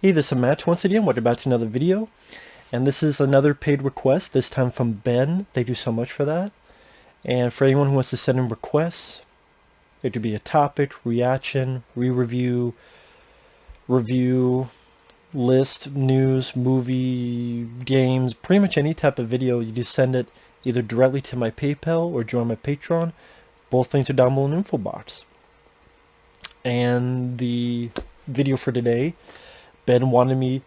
Hey, this is Matt once again. Welcome back to another video. And this is another paid request, this time from Ben. Thank you so much for that. And for anyone who wants to send in requests, it could be a topic, reaction, re-review, review, list, news, movie, games, pretty much any type of video. You just send it either directly to my PayPal or join my Patreon. Both links are down below in the info box. And the video for today, Ben wanted me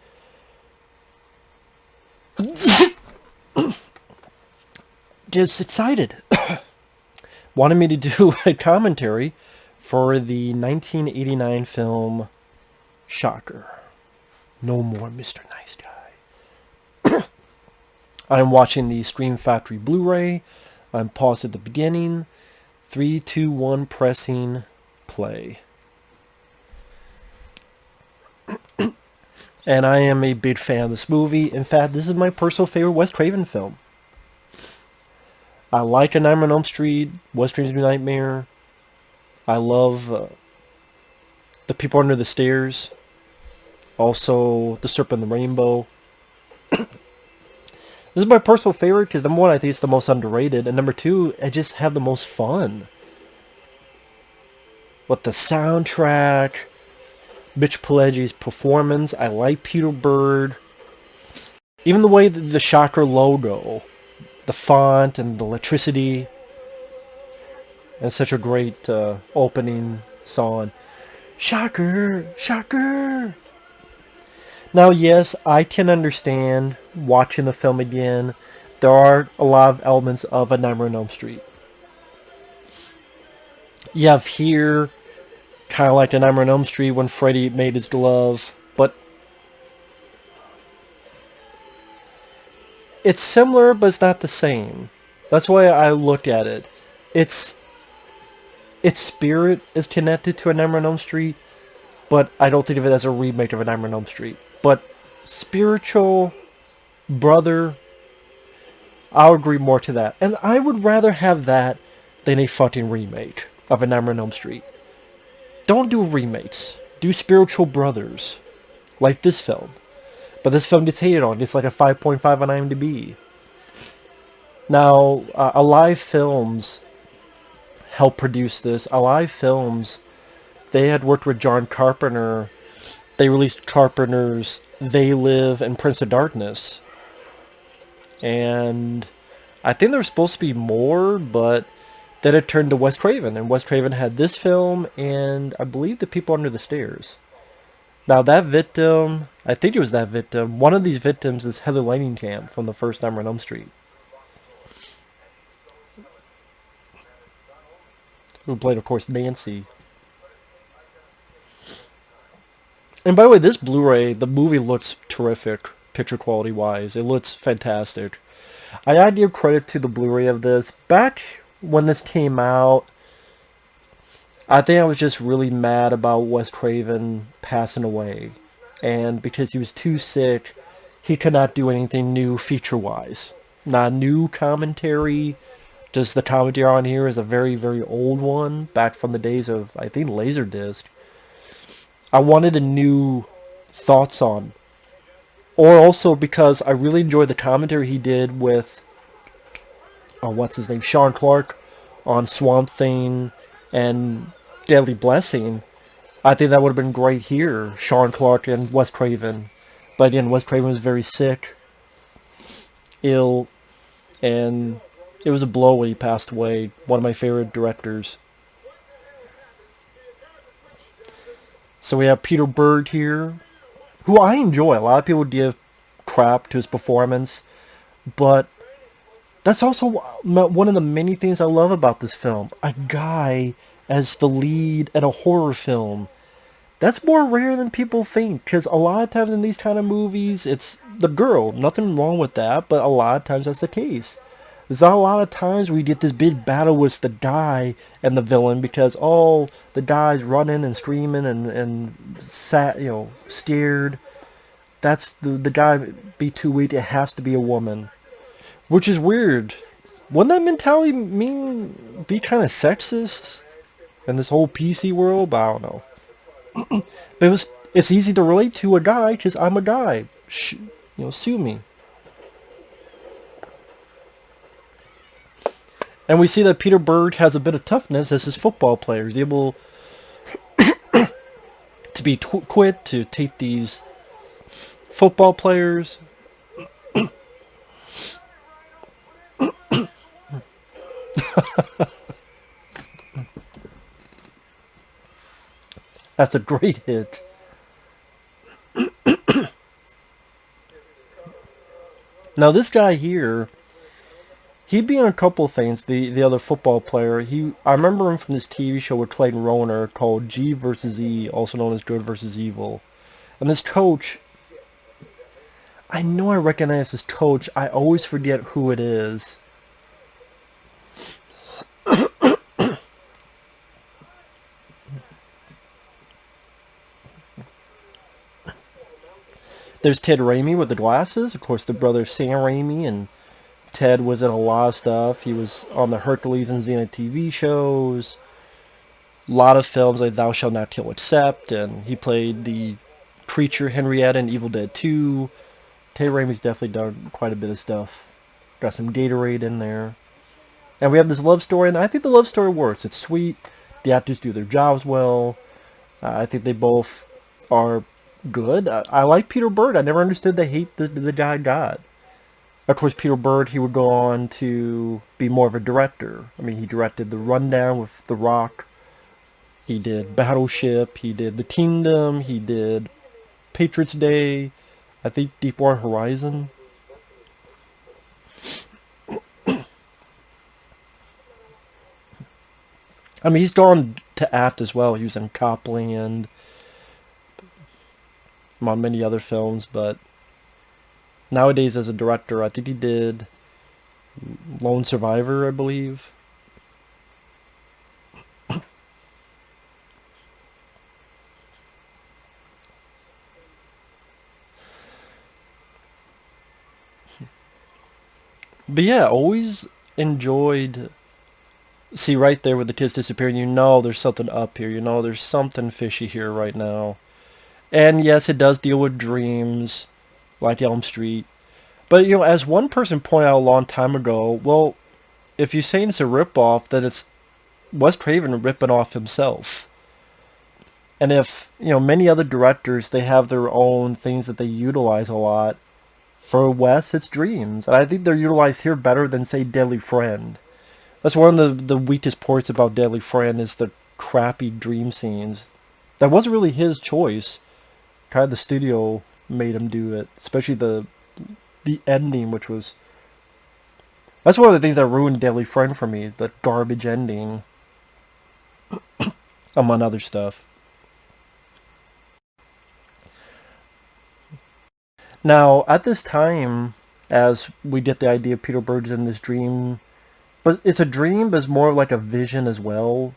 just excited. Wanted me to do a commentary for the 1989 film Shocker. No More Mr. Nice Guy. I'm watching the Scream Factory Blu-ray. I'm paused at the beginning. 3, 2, 1, pressing play. And I am a big fan of this movie. In fact, this is my personal favorite Wes Craven film. I like A Nightmare on Elm Street, Wes Craven's New Nightmare. I love The People Under the Stairs. Also, The Serpent and the Rainbow. This is my personal favorite because number one, I think it's the most underrated. And number two, I just have the most fun. With the soundtrack, Mitch Pileggi's performance, I like Peter Byrd. Even the way the Shocker logo, the font and the electricity. And such a great opening song. Shocker! Shocker! Now yes, I can understand watching the film again. There are a lot of elements of A Nightmare on Elm Street. You have here, kind of like A Nightmare on Elm Street when Freddy made his glove, but it's similar, but it's not the same. That's why I look at it. Its spirit is connected to A Nightmare on Elm Street, but I don't think of it as a remake of A Nightmare on Elm Street. But spiritual brother, I'll agree more to that. And I would rather have that than a fucking remake of A Nightmare on Elm Street. Don't do remakes. Do spiritual brothers. Like this film. But this film gets hated on. It's like a 5.5 on IMDb. Now, Alive Films helped produce this. Alive Films, they had worked with John Carpenter. They released Carpenter's They Live and Prince of Darkness. And I think there was supposed to be more, but then it turned to Wes Craven. And Wes Craven had this film and I believe The People Under the Stairs. Now that victim, I think it was that victim. One of these victims is Heather Langenkamp from the first Nightmare on Elm Street. Who played, of course, Nancy. And by the way, this Blu-ray, the movie looks terrific, picture quality wise. It looks fantastic. I gotta give credit to the Blu-ray of this. Back when this came out, I think I was just really mad about Wes Craven passing away. And because he was too sick, he could not do anything new feature-wise. Not new commentary. Just the commentary on here is a very, very old one. Back from the days of, I think, Laserdisc. I wanted a new thoughts on. Or also because I really enjoyed the commentary he did with, what's his name, Sean Clark on Swamp Thing and Deadly Blessing. I think that would have been great here, Sean Clark and Wes Craven. But again, Wes Craven was very sick, ill, and it was a blow when he passed away. One of my favorite directors. So we have Peter Byrd here, who I enjoy. A lot of people give crap to his performance, but that's also one of the many things I love about this film. A guy as the lead in a horror film. That's more rare than people think, because a lot of times in these kind of movies, it's the girl. Nothing wrong with that, but a lot of times that's the case. There's not a lot of times we get this big battle with the guy and the villain because, oh, the guy's running and screaming and scared. That's the guy be too weak. It has to be a woman. Which is weird. Wouldn't that mentality be kind of sexist in this whole PC world? But I don't know. But It's easy to relate to a guy because I'm a guy. Sue me. And we see that Peter Byrd has a bit of toughness as his football player. He's able to be quit, to take these football players. That's a great hit. Now this guy here, he'd be in a couple things. The other football player, I remember him from this TV show with Clayton Roner called G versus E, also known as Good versus Evil. And this coach, I know I recognize this coach. I always forget who it is. There's Ted Raimi with the glasses. Of course, the brother Sam Raimi, and Ted was in a lot of stuff. He was on the Hercules and Xena TV shows. A lot of films like Thou Shalt Not Kill Except, and he played the creature Henrietta in Evil Dead 2. Ted Raimi's definitely done quite a bit of stuff. Got some Gatorade in there. And we have this love story, and I think the love story works. It's sweet. The actors do their jobs well. I think they both are good. I like Peter Byrd. I never understood the hate the guy got. Of course, Peter Byrd, he would go on to be more of a director. I mean, he directed The Rundown with The Rock. He did Battleship. He did The Kingdom. He did Patriots Day. I think Deepwater Horizon. I mean, he's gone to act as well. He was in Copland, on many other films, but nowadays as a director, I think he did Lone Survivor, I believe. But yeah, always enjoyed. See, right there with the kids disappearing, you know there's something up here. You know there's something fishy here right now. And yes, it does deal with dreams, like Elm Street. But, as one person pointed out a long time ago, well, if you're saying it's a ripoff, then it's Wes Craven ripping off himself. And if, many other directors, they have their own things that they utilize a lot. For Wes, it's dreams. And I think they're utilized here better than, say, Deadly Friend. That's one of the weakest parts about Deadly Friend is the crappy dream scenes. That wasn't really his choice. Kind of the studio made him do it. Especially the ending, which was... That's one of the things that ruined Deadly Friend for me. The garbage ending. Among other stuff. Now, at this time, as we get the idea of Peter Byrd's in this dream... But it's a dream, but it's more like a vision as well.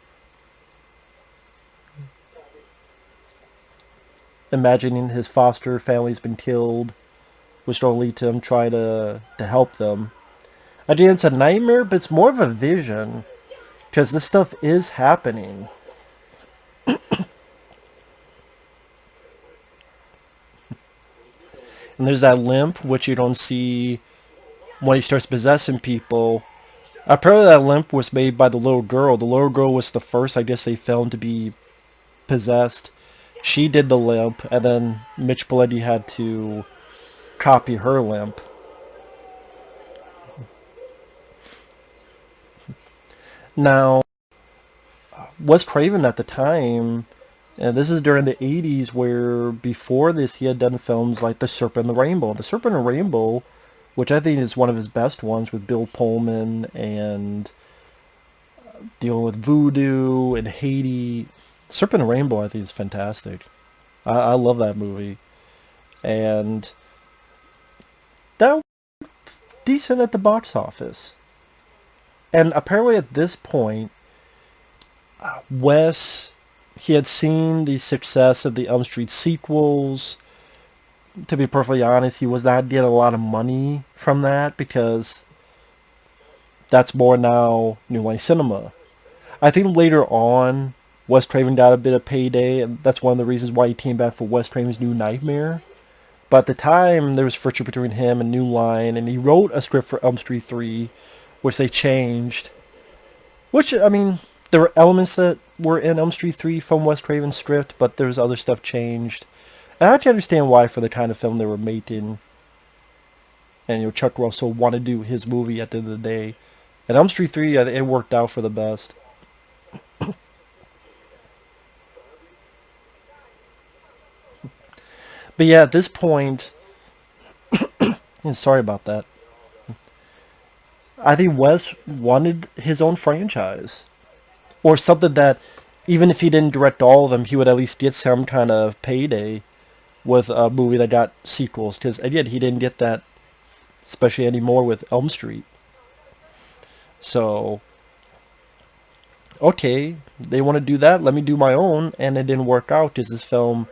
Imagining his foster family's been killed, which don't lead to him trying to help them. Again, it's a nightmare, but it's more of a vision, because this stuff is happening. And there's that limp, which you don't see when he starts possessing people. Apparently that limp was made by the little girl. The little girl was the first, I guess, they filmed to be possessed. She did the limp, and then Mitch Pileggi had to copy her limp. Now, Wes Craven at the time, and this is during the 80s, where before this he had done films like The Serpent and the Rainbow. The Serpent and the Rainbow, which I think is one of his best ones, with Bill Pullman and dealing with voodoo and Haiti. Serpent and Rainbow, I think, is fantastic. I love that movie. And that was decent at the box office. And apparently at this point, Wes, he had seen the success of the Elm Street sequels. To be perfectly honest, he was not getting a lot of money from that, because that's more now New Line Cinema. I think later on, Wes Craven got a bit of payday, and that's one of the reasons why he came back for Wes Craven's New Nightmare. But at the time, there was friction between him and New Line, and he wrote a script for Elm Street 3, which they changed. Which, I mean, there were elements that were in Elm Street 3 from Wes Craven's script, but there was other stuff changed. And I can understand why for the kind of film they were making. And, Chuck Russell wanted to do his movie at the end of the day. And Elm Street 3, it worked out for the best. But yeah, at this point, and sorry about that, I think Wes wanted his own franchise. Or something that, even if he didn't direct all of them, he would at least get some kind of payday with a movie that got sequels. Because, again, he didn't get that, especially anymore with Elm Street. So, okay, they want to do that, let me do my own. And it didn't work out because this film,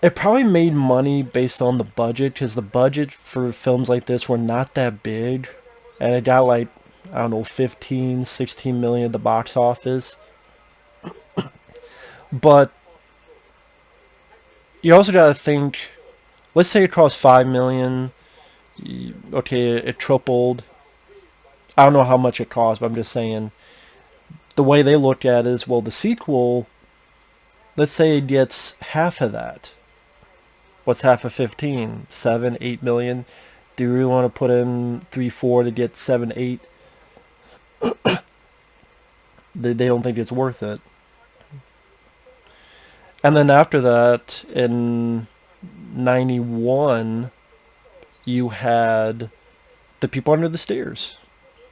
it probably made money based on the budget, because the budget for films like this were not that big. And it got like, I don't know, 15, 16 million at the box office. But you also got to think, let's say it cost 5 million. Okay, it tripled. I don't know how much it cost, but I'm just saying, the way they look at it is, well, the sequel, let's say it gets half of that. What's half of 15? 7, 8 million? Do you really want to put in 3, 4 to get 7, 8? They don't think it's worth it. And then after that, in 91, you had The People Under the Stairs.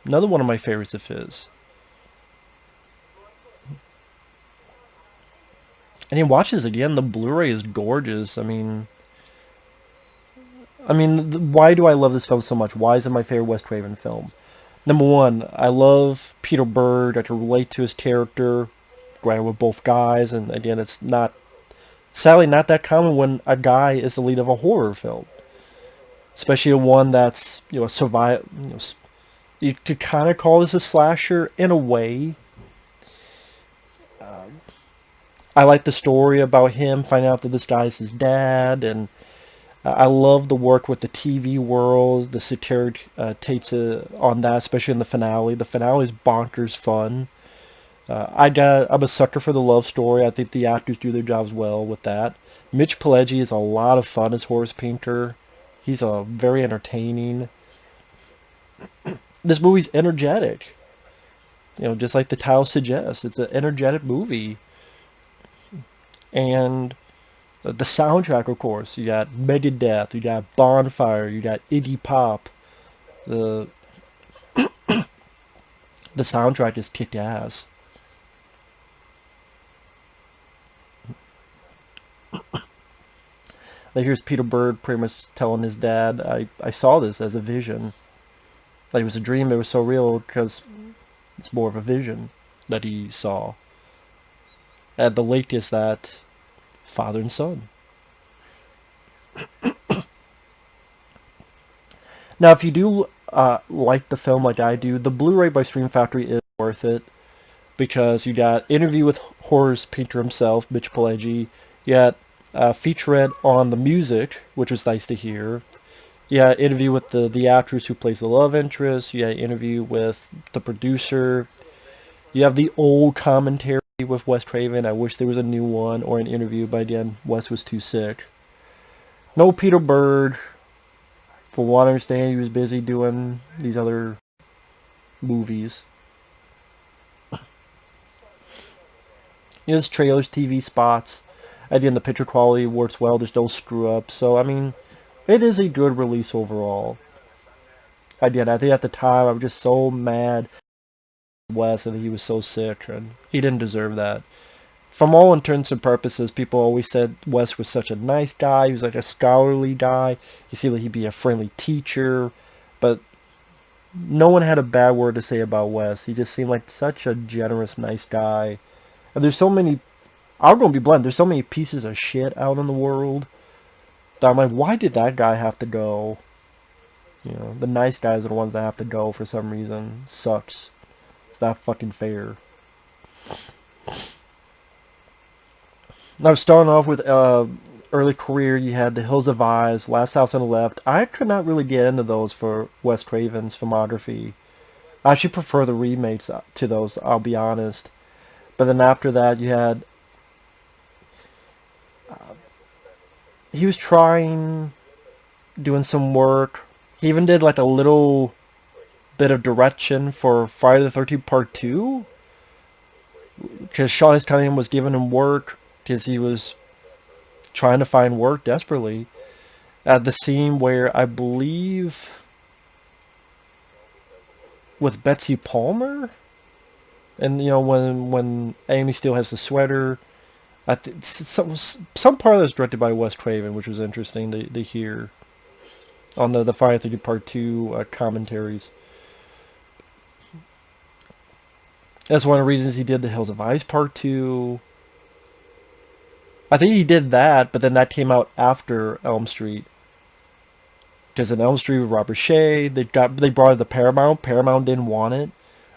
Another one of my favorites of his. And he watches again. The Blu-ray is gorgeous. Why do I love this film so much? Why is it my favorite Wes Craven film? Number one, I love Peter Byrd. I can relate to his character. Granted, with both guys, and again, it's not, sadly, not that common when a guy is the lead of a horror film, especially one that's a survive. You could kind of call this a slasher in a way. I like the story about him finding out that this guy's his dad, and I love the work with the TV world. The satiric takes on that, especially in the finale. The finale is bonkers fun. I'm a sucker for the love story. I think the actors do their jobs well with that. Mitch Pileggi is a lot of fun as Horace Painter. He's very entertaining. This movie's energetic. Just like the title suggests, it's an energetic movie. And the soundtrack, of course, you got Megadeth, you got Bonfire, you got Iggy Pop. The the soundtrack is kick ass. Like, here's Peter Byrd pretty much telling his dad, I saw this as a vision. Like, it was a dream, it was so real because it's more of a vision that he saw. And the lake is that father and son. Now, if you do like the film like I do, the Blu-ray by Stream Factory is worth it, because you got interview with Horace Painter himself, Mitch Pileggi. You got a featurette on the music, which was nice to hear. You got interview with the actress who plays the love interest. You got interview with the producer. You have the old commentary with Wes Craven. I wish there was a new one or an interview, but again, Wes was too sick. No Peter Byrd. For what I understand, he was busy doing these other movies. There's trailers, TV spots. Again, the picture quality works well. There's no screw-ups. So, it is a good release overall. Again, I think at the time, I was just so mad at Wes that he was so sick, and he didn't deserve that. From all intents and purposes, people always said Wes was such a nice guy. He was like a scholarly guy. He seemed like he'd be a friendly teacher. But no one had a bad word to say about Wes. He just seemed like such a generous, nice guy. And there's so many, I'm going to be blunt, there's so many pieces of shit out in the world that I'm like, why did that guy have to go? The nice guys are the ones that have to go for some reason. Sucks. It's not fucking fair. Now, starting off with early career, you had The Hills of Eyes, Last House on the Left. I could not really get into those for Wes Craven's filmography. I actually prefer the remakes to those, I'll be honest. But then after that, you had... He was trying, doing some work. He even did like a little bit of direction for Friday the 13th Part 2. Because Sean Cunningham was giving him work because he was trying to find work desperately. At the scene where I believe with Betsy Palmer, and when Amy Steele has the sweater, some part of that's directed by Wes Craven, which was interesting to hear on the Friday the 13th Part 2 commentaries. That's one of the reasons he did The Hills of Ice Part 2. I think he did that, but then that came out after Elm Street. Because in Elm Street with Robert Shea, they brought it to Paramount. Paramount didn't want it.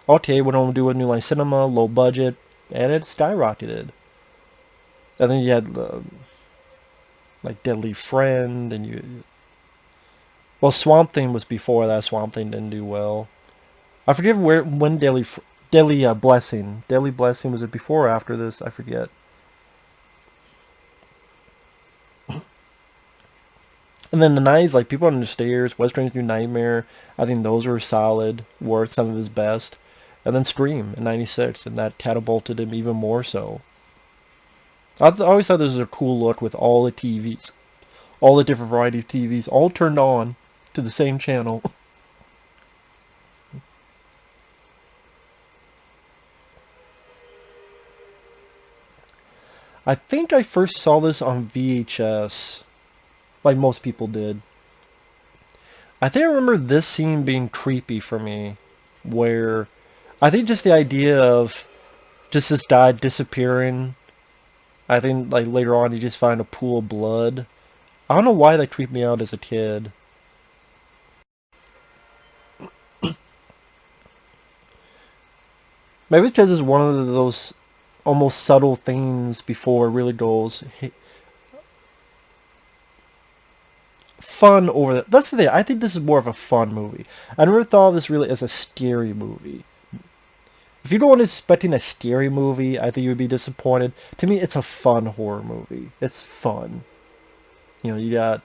Okay, we don't do a New Line Cinema, low budget, and it skyrocketed. And then you had like Deadly Friend, and well, Swamp Thing was before that. Swamp Thing didn't do well. I forget when Deadly Blessing. Deadly Blessing, was it before or after this? I forget. And then the 90s, like People Under the Stairs, Wes Craven's New Nightmare, I think those were solid, were some of his best. And then Scream in 96, and that catapulted him even more so. I always thought this was a cool look with all the TVs, all the different variety of TVs, all turned on to the same channel. I think I first saw this on VHS, like most people did. I think I remember this scene being creepy for me, where I think just the idea of just this guy disappearing. I think like later on you just find a pool of blood. I don't know why that creeped me out as a kid. Maybe because it's one of those almost subtle things before it really goes fun over the... That's the thing. I think this is more of a fun movie. I never thought of this really as a scary movie. If you go in expecting a scary movie, I think you would be disappointed. To me, it's a fun horror movie. It's fun. You got...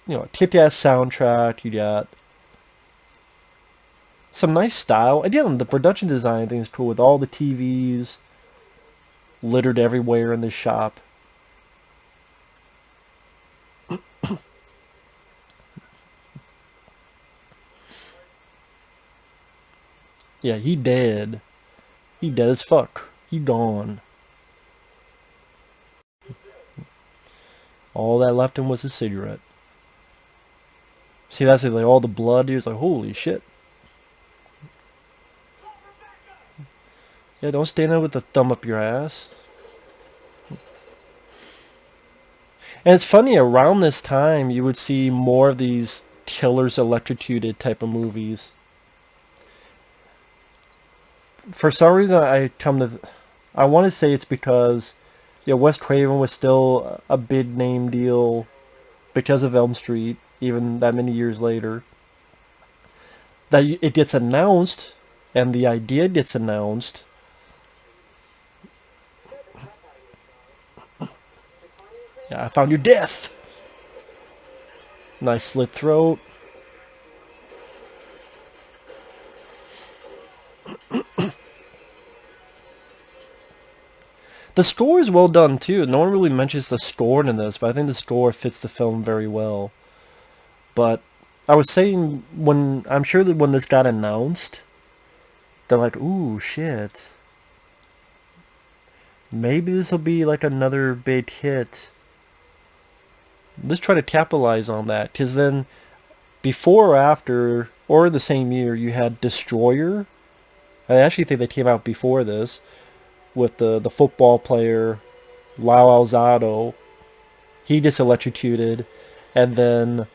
a kick-ass soundtrack. You got some nice style. Again, the production design thing is cool with all the TVs littered everywhere in the shop. Yeah, he dead. He dead as fuck. He gone. All that left him was a cigarette. See, that's it, like all the blood. He was like, holy shit. Yeah, don't stand there with the thumb up your ass. And it's funny, around this time, you would see more of these killers electrocuted type of movies. For some reason, I want to say it's because, Wes Craven was still a big name deal because of Elm Street, even that many years later. That it gets announced, and the idea gets announced. Yeah, I found your death. Nice slit throat. The score is well done too. No one really mentions the score in this, but I think the score fits the film very well. But I was saying, I'm sure that when this got announced, they're like, ooh, shit. Maybe this will be like another big hit. Let's try to capitalize on that. Because then, before or after, or the same year, you had Destroyer. I actually think they came out before this. With the football player, Lyle Alzado. He gets electrocuted. And then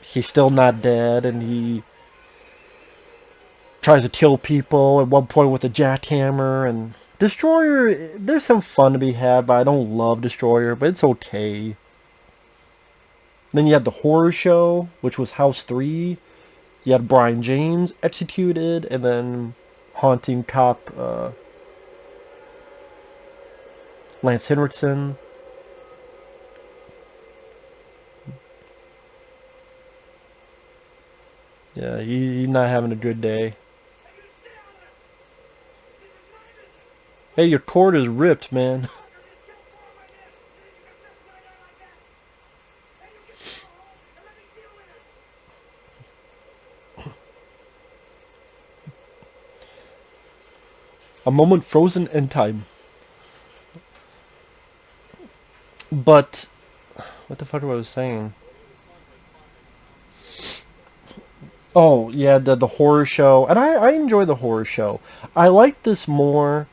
he's still not dead. And he tries to kill people at one point with a jackhammer. And Destroyer, there's some fun to be had, but I don't love Destroyer, but it's okay. Then you had the horror show, which was House 3. You had Brian James executed, and then haunting cop Lance Henriksen. Yeah, he's not having a good day. Hey, your cord is ripped, man. A moment frozen in time. But what the fuck was I saying? Oh yeah, the horror show, and I enjoy the horror show. I like this more,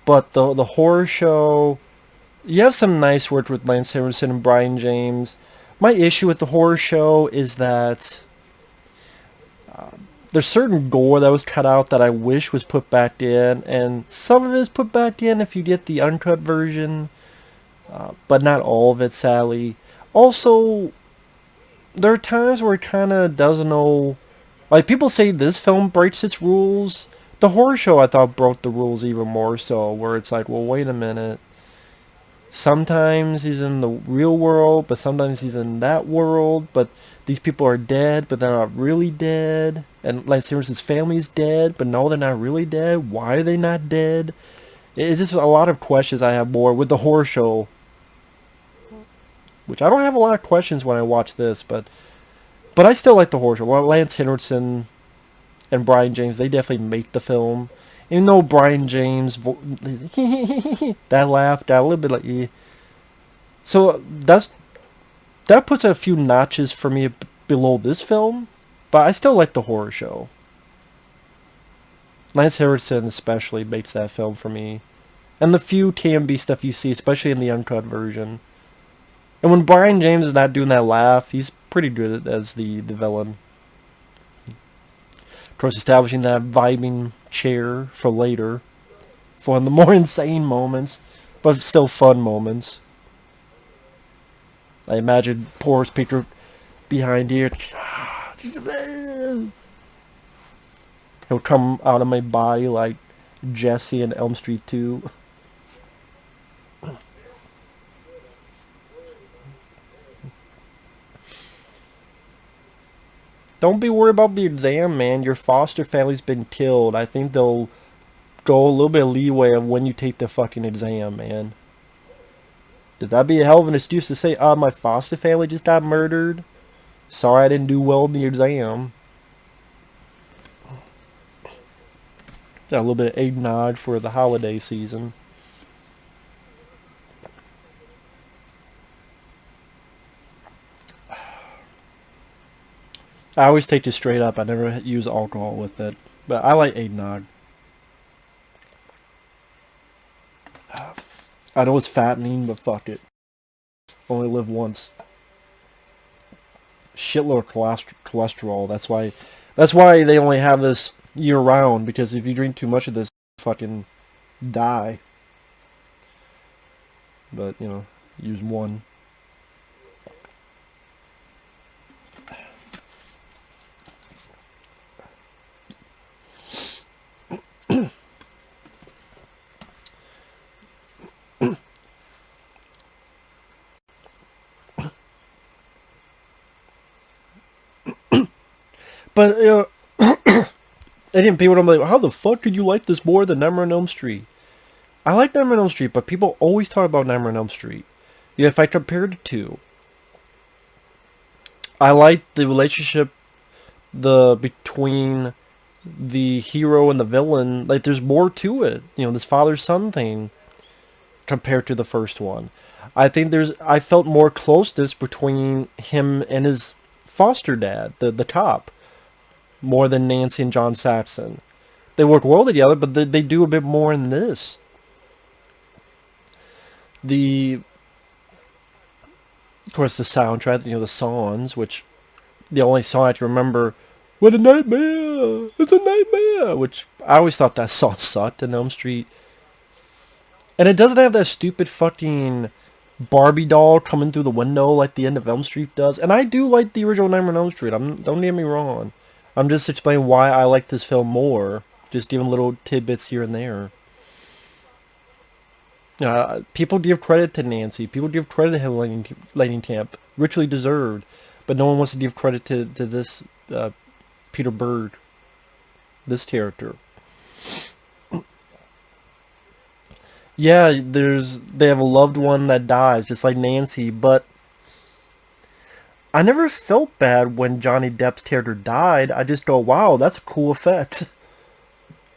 but the horror show, you have some nice work with Lance Henriksen and Brian James. My issue with the horror show is that there's certain gore that was cut out that I wish was put back in, and some of it is put back in if you get the uncut version, but not all of it, sadly. Also, there are times where it kind of doesn't know. Like, people say this film breaks its rules. The horror show, I thought, broke the rules even more so, where it's like, well, wait a minute. Sometimes he's in the real world, but sometimes he's in that world, but these people are dead, but they're not really dead. And Lance Henriksen's family is dead, but no, they're not really dead. Why are they not dead? It's just a lot of questions I have more with the horror show. Which I don't have a lot of questions when I watch this, but I still like the horror show. Well, Lance Henriksen and Brian James, they definitely make the film. Even though Brian James, that laugh, that a little bit like, eh. So that puts a few notches for me below this film, but I still like the horror show. Lance Henriksen especially makes that film for me, and the few TMB stuff you see, especially in the uncut version. And when Brian James is not doing that laugh, he's pretty good as the villain. Of course, establishing that vibing chair for later, for the more insane moments, but still fun moments. I imagine poor speaker behind here. He'll come out of my body like Jesse in Elm Street 2. Don't be worried about the exam, man. Your foster family's been killed. I think they'll go a little bit of leeway of when you take the fucking exam, man. Did that be a hell of an excuse to say, my foster family just got murdered? Sorry I didn't do well in the exam. Got a little bit of eggnog for the holiday season. I always take it straight up. I never use alcohol with it. But I like eggnog. I know it's fattening, but fuck it. Only live once. Shitload of cholesterol. That's why they only have this year round, because if you drink too much of this, you fucking die. But, you know, use one. But, again, people are like, how the fuck could you like this more than Nightmare on Elm Street? I like Nightmare on Elm Street, but people always talk about Nightmare on Elm Street. Yeah, if I compare the two, I like the relationship between the hero and the villain. Like, there's more to it. You know, this father-son thing compared to the first one. I think I felt more closeness between him and his foster dad, the cop, more than Nancy and John Saxon. They work well together, but they do a bit more in this. Of course, the soundtrack, you know, the songs, which the only song I can remember What a nightmare! It's a nightmare! Which, I always thought that song sucked in Elm Street. And it doesn't have that stupid fucking Barbie doll coming through the window like the end of Elm Street does. And I do like the original Nightmare on Elm Street. Don't get me wrong. I'm just explaining why I like this film more. Just giving little tidbits here and there. People give credit to Nancy. People give credit to Helen Lightning Camp. Richly deserved. But no one wants to give credit to this Peter Byrd. This character. Yeah, they have a loved one that dies, just like Nancy, but I never felt bad when Johnny Depp's character died. I just go, wow, that's a cool effect.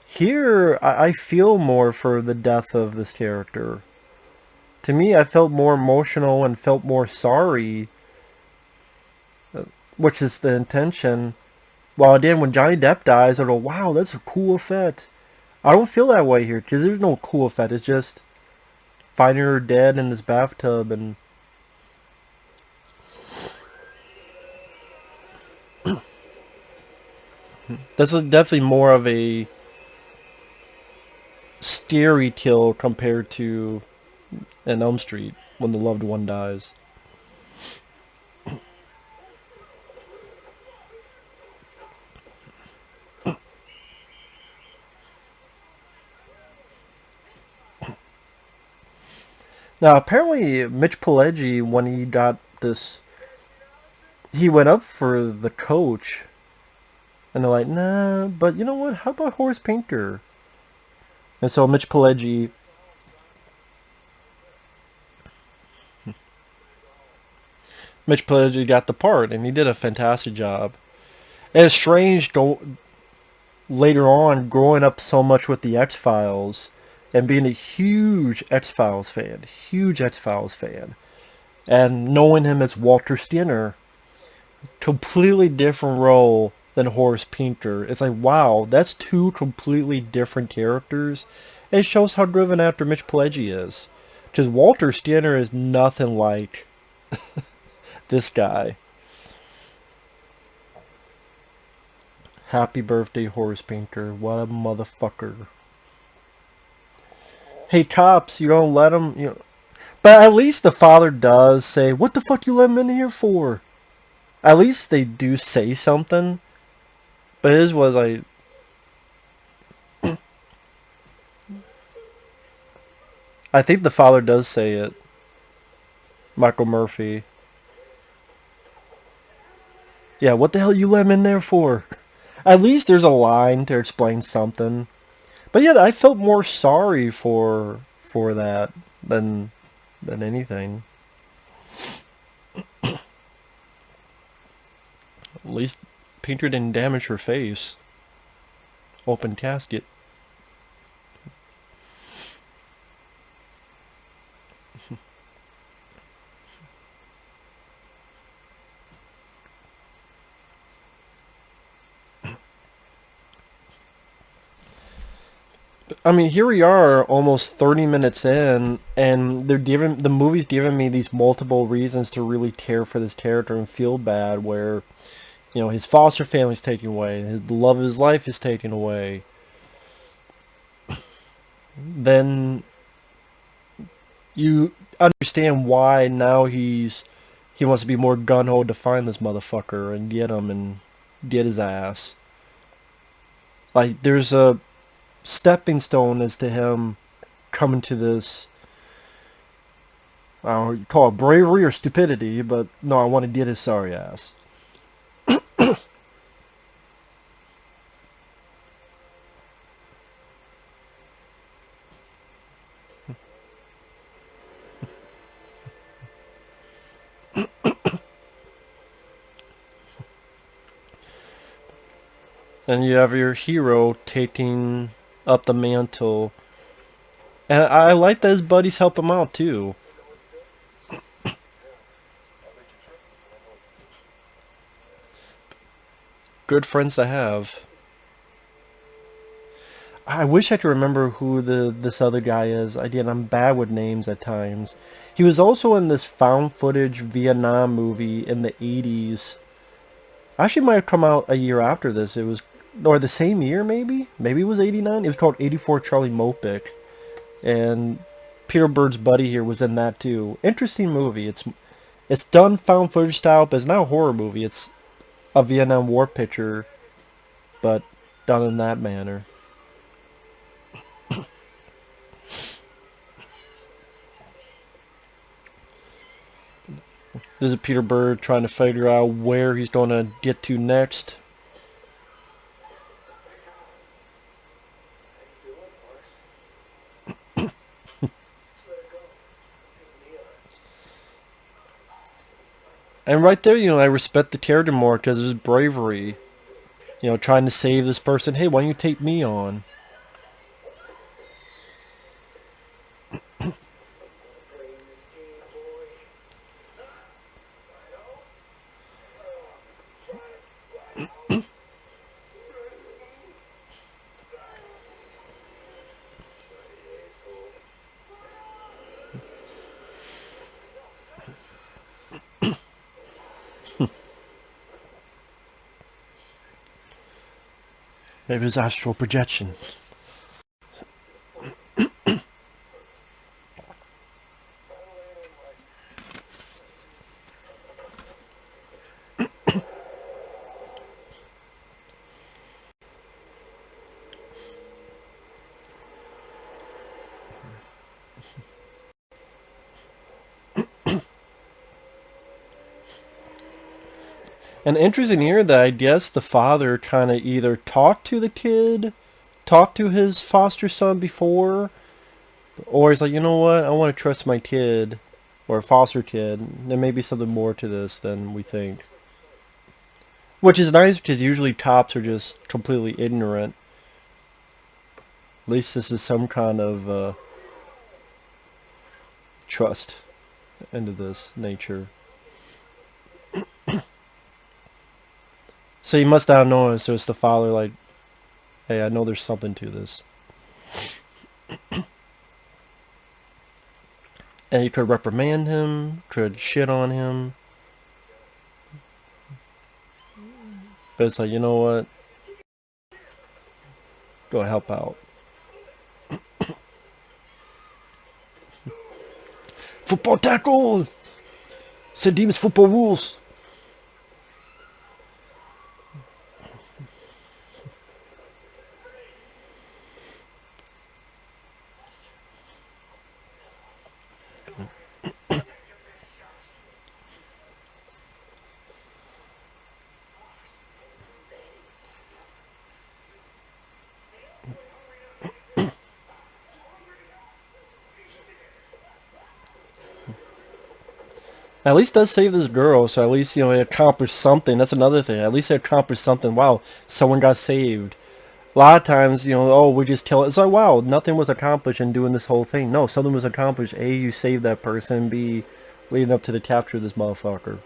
Here, I feel more for the death of this character. To me, I felt more emotional and felt more sorry, which is the intention. While again, when Johnny Depp dies, I go, wow, that's a cool effect. I don't feel that way here, because there's no cool effect. It's just finding her dead in this bathtub, and this is definitely more of a scary kill compared to an Elm Street when the loved one dies. Now, apparently, Mitch Pileggi, when he got this, he went up for the coach, and they're like, nah, but you know what? How about Horace Painter? And so Mitch Pileggi, got the part, and he did a fantastic job. And it's strange later on growing up so much with the X-Files and being a huge X-Files fan, and knowing him as Walter Skinner, completely different role than Horace Pinter. It's like, wow, that's two completely different characters. It shows how good of an actor Mitch Pileggi is. Because Walter Skinner is nothing like this guy. Happy birthday, Horace Painter. What a motherfucker. Hey, cops, you don't let him, you know. But at least the father does say, what the fuck you let him in here for? At least they do say something. But his was like, I think the father does say it. Michael Murphy. Yeah, what the hell you let him in there for? At least there's a line to explain something. But yeah, I felt more sorry for that than anything. At least Painter didn't damage her face. Open casket. I mean, here we are, almost 30 minutes in, and the movie's giving me these multiple reasons to really care for this character and feel bad. Where, you know, his foster family's taken away, the love of his life is taken away. Then you understand why now he wants to be more gun-ho to find this motherfucker and get him and get his ass. Like, there's a stepping stone as to him coming to this, I don't know, you call it bravery or stupidity, but no, I want to get his sorry ass. And you have your hero taking up the mantle. And I like that his buddies help him out too. Good friends to have. I wish I could remember who this other guy is. Again, I'm bad with names at times. He was also in this found footage Vietnam movie in the 80s. Actually might have come out a year after this. It was, or the same year maybe? Maybe it was 89? It was called 84 Charlie Mopic. And Peter Byrd's buddy here was in that too. Interesting movie. It's done found footage style, but it's not a horror movie. It's a Vietnam War picture, but done in that manner. This is Peter Byrd trying to figure out where he's going to get to next. And right there, I respect the character more because of his bravery. Trying to save this person. Hey, why don't you take me on? Maybe it's astral projection. And interesting here that I guess the father kind of either talked to the kid, talked to his foster son before, or he's like, you know what, I want to trust my kid, or foster kid. There may be something more to this than we think. Which is nice because usually cops are just completely ignorant. At least this is some kind of trust into this nature. So he must not know it, so it's the father like, hey, I know there's something to this. And you could reprimand him, could shit on him. But it's like, you know what? Go help out. Football tackle! St. Demon's football rules! At least does save this girl, so at least, it accomplished something. That's another thing. At least it accomplished something. Wow, someone got saved. A lot of times, oh, we just kill it. It's like, wow, nothing was accomplished in doing this whole thing. No, something was accomplished. A, you saved that person. B, leading up to the capture of this motherfucker.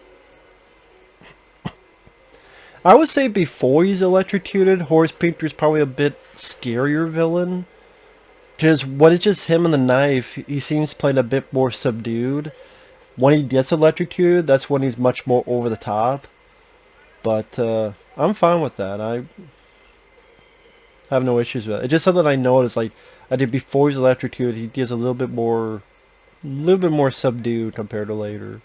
I would say before he's electrocuted, Horace Pinter's probably a bit scarier villain. Because when it's just him and the knife, he seems played a bit more subdued. When he gets electrocuted, that's when he's much more over the top. But I'm fine with that. I have no issues with it. It's just something I noticed. Like I did before he's electrocuted, he gets a little bit more subdued compared to later.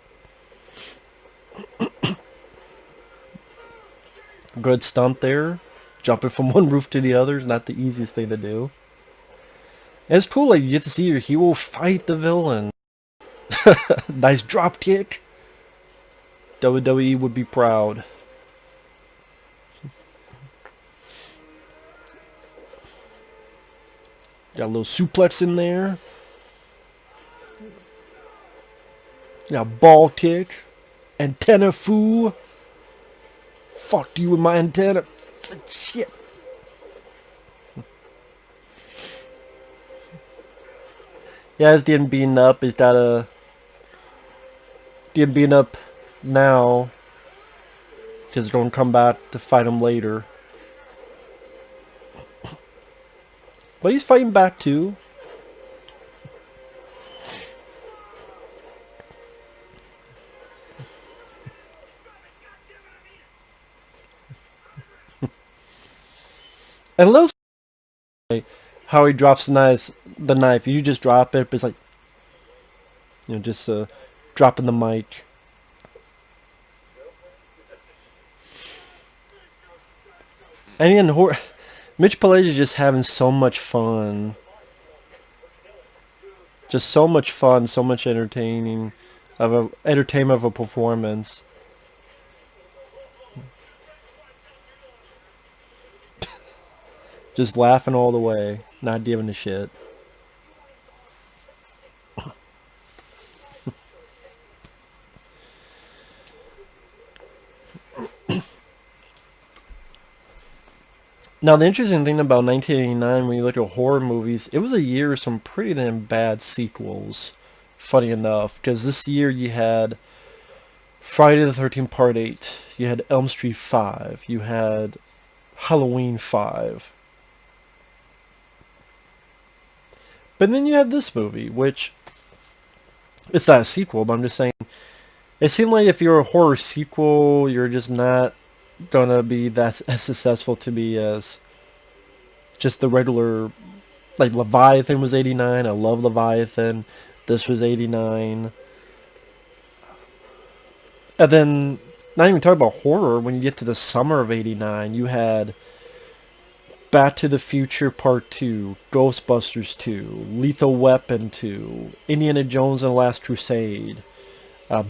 Good stunt there. Jumping from one roof to the other is not the easiest thing to do. And it's cool, like you get to see your hero fight the villain. Nice drop kick. WWE would be proud. Got a little suplex in there. Got a ball kick. Antenna foo. Fucked you with my antenna. Shit. Yeah, he's getting beaten up. He's got a... Getting beaten up now. Because he's going to come back to fight him later. But he's fighting back too. And I love how he drops the knife. You just drop it, but it's like, just dropping the mic. And again, Mitch Pileggi is just having so much fun. Just so much fun, so much entertainment of a performance. Just laughing all the way, not giving a shit. Now, the interesting thing about 1989, when you look at horror movies, it was a year of some pretty damn bad sequels. Funny enough, because this year you had Friday the 13th Part 8, you had Elm Street 5, you had Halloween 5. But then you had this movie, which, it's not a sequel, but I'm just saying, it seemed like if you're a horror sequel, you're just not gonna be that as successful to be as just the regular, like Leviathan was 89. I love Leviathan. This was 89. And then, not even talking about horror, when you get to the summer of 89, you had Back to the Future Part 2, Ghostbusters 2, Lethal Weapon 2, Indiana Jones and the Last Crusade,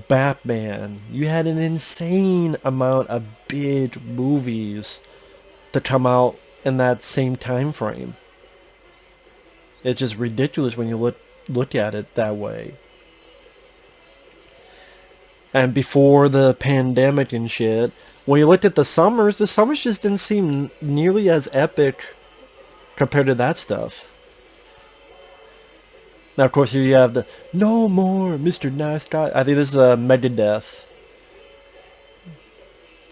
Batman. You had an insane amount of big movies to come out in that same time frame. It's just ridiculous when you look at it that way. And before the pandemic and shit, when you looked at the summers just didn't seem nearly as epic compared to that stuff. Now, of course, here you have the No More Mr. Nice Guy. I think this is a Megadeth.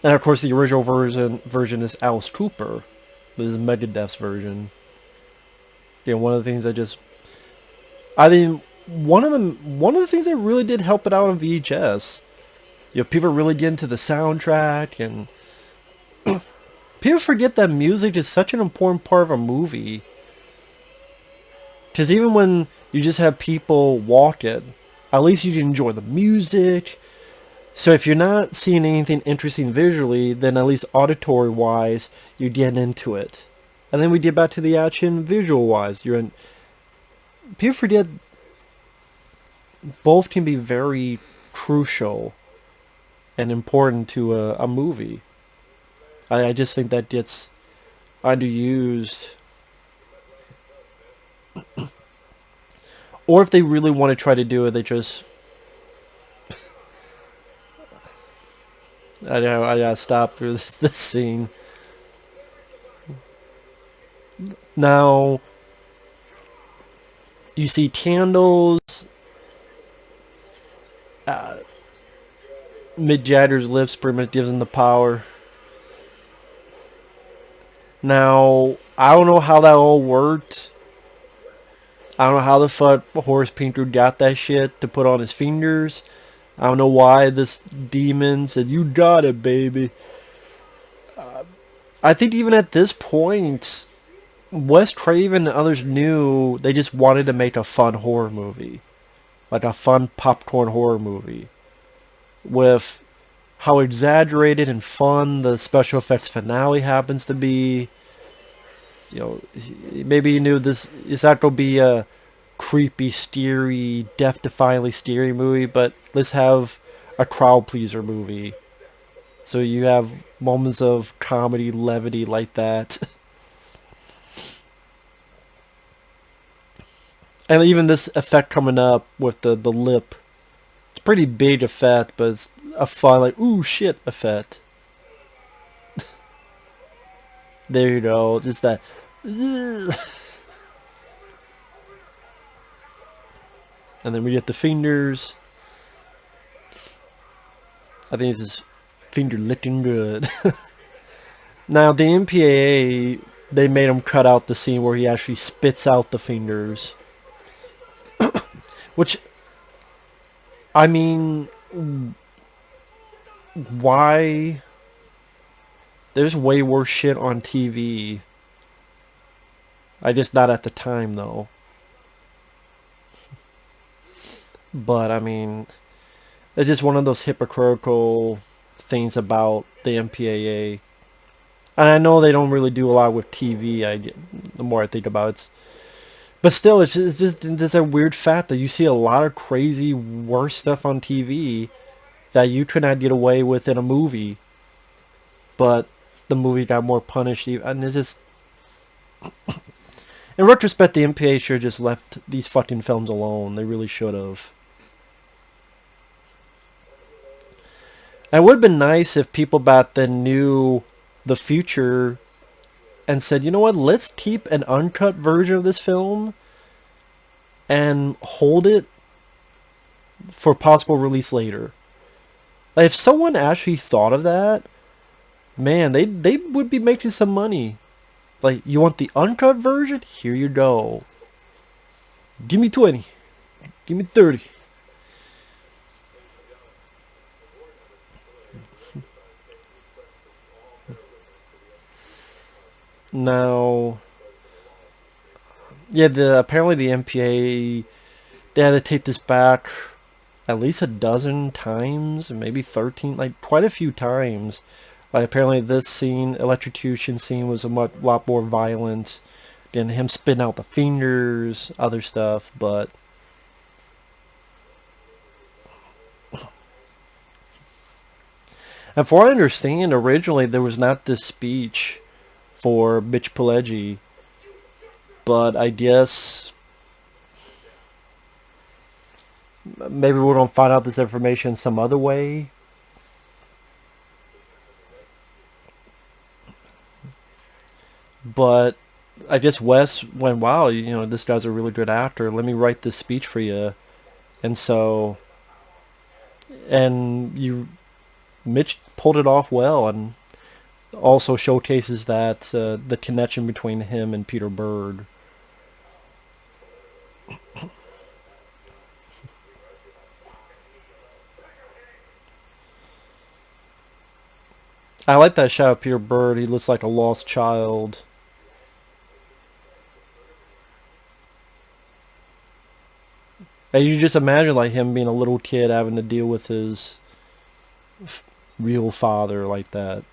And of course, the original version is Alice Cooper. This is Megadeth's version. One of the things I think one of the things that really did help it out on VHS. People really get into the soundtrack, and people forget that music is such an important part of a movie. Because even when you just have people walk it, at least you can enjoy the music. So if you're not seeing anything interesting visually, then at least auditory-wise, you're getting into it. And then we get back to the action visual-wise. People forget both can be very crucial and important to a movie. I just think that gets underused. Or if they really want to try to do it, they just... I gotta stop this scene. Now, you see candles. Mick Jagger's lips pretty much gives him the power. Now, I don't know how that all worked. I don't know how the fuck Horace Pinter got that shit to put on his fingers. I don't know why this demon said, "You got it, baby." I think even at this point, Wes Craven and others knew they just wanted to make a fun horror movie. Like a fun popcorn horror movie. With how exaggerated and fun the special effects finale happens to be. Maybe you knew this is not going to be a creepy, steery, death-defyingly scary movie, but let's have a crowd pleaser movie. So you have moments of comedy, levity like that. And even this effect coming up with the lip. It's a pretty big effect, but it's a fun, like, ooh, shit effect. There you go. Just that. And then we get the fingers. I think this is finger licking good. Now, the MPAA, they made him cut out the scene where he actually spits out the fingers. Which, I mean, why? There's way worse shit on TV I just not at the time though. But I mean, it's just one of those hypocritical things about the MPAA. And I know they don't really do a lot with TV. The more I think about it, but still, it's a weird fact that you see a lot of crazy, worse stuff on TV that you could not get away with in a movie, but the movie got more punished. And it's just, in retrospect, the MPA should have just left these fucking films alone. They really should have. And it would have been nice if people back then knew the future and said, you know what, let's keep an uncut version of this film and hold it for possible release later. Like, if someone actually thought of that, man, they would be making some money. Like, you want the uncut version? Here you go. Give me 20. Give me 30. Now, yeah, apparently the MPA, they had to take this back at least a dozen times, maybe 13, like quite a few times. Like, apparently this scene, electrocution scene, was a lot more violent than him spitting out the fingers, other stuff, but and for what I understand, originally there was not this speech for Mitch Pileggi, but I guess maybe we're gonna find out this information some other way. But I guess Wes went, wow, this guy's a really good actor. Let me write this speech for you. And so, and Mitch pulled it off well, and also showcases that the connection between him and Peter Byrd. I like that shot of Peter Byrd. He looks like a lost child. And you just imagine like him being a little kid having to deal with his real father like that.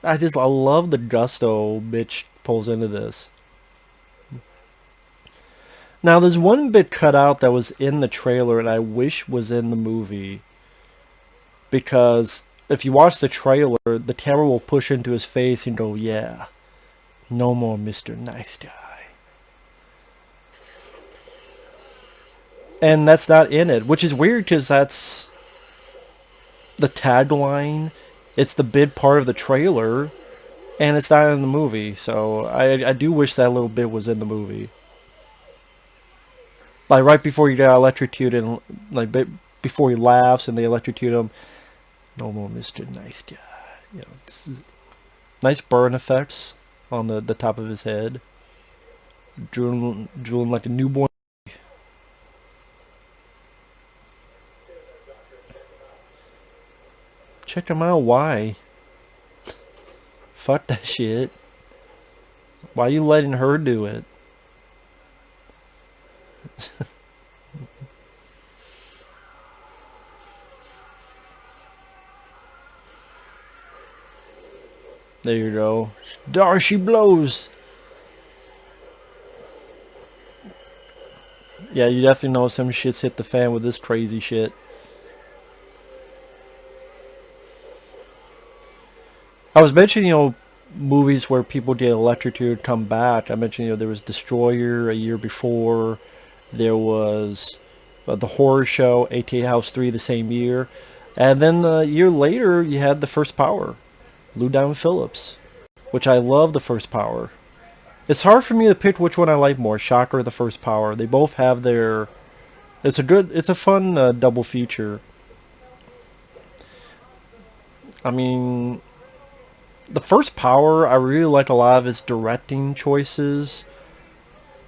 I love the gusto Mitch pulls into this. Now there's one bit cut out that was in the trailer and I wish was in the movie. Because if you watch the trailer, the camera will push into his face and go, yeah, no more Mr. Nice Guy. And that's not in it, which is weird because that's the tagline. It's the big part of the trailer, and it's not in the movie. So I do wish that little bit was in the movie. Like right before you get electrocuted, and like before he laughs and they electrocute him, no more Mr. Nice Guy. Nice burn effects on the top of his head. Drooling like a newborn. Check him out. Why? Fuck that shit. Why are you letting her do it? There you go. There she blows. Yeah, you definitely know some shit's hit the fan with this crazy shit. I was mentioning, movies where people get electrocuted come back. I mentioned, there was Destroyer a year before. There was the horror show, 88 House 3 the same year. And then a year later, you had The First Power, Lou Diamond Phillips, which I love The First Power. It's hard for me to pick which one I like more, Shocker or The First Power. They both have their... It's a fun double feature. I mean, The First Power, I really like a lot of its directing choices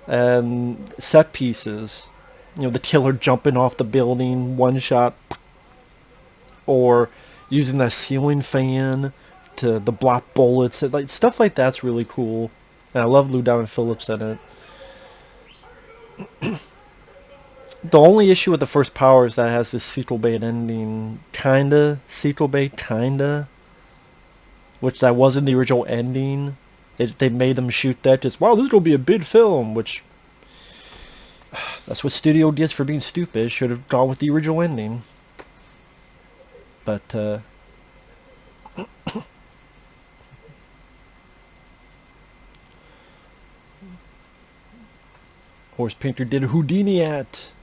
and set pieces. the killer jumping off the building, one shot, or using that ceiling fan to block bullets. Like stuff like that's really cool. And I love Lou Diamond Phillips in it. The only issue with the first Power is that it has this sequel bait ending. Kinda. Sequel bait, kinda. Which that wasn't the original ending. They made them shoot that just, wow, this is going to be a big film. Which, that's what studio gets for being stupid. Should have gone with the original ending. But, Horse Painter did Houdini at.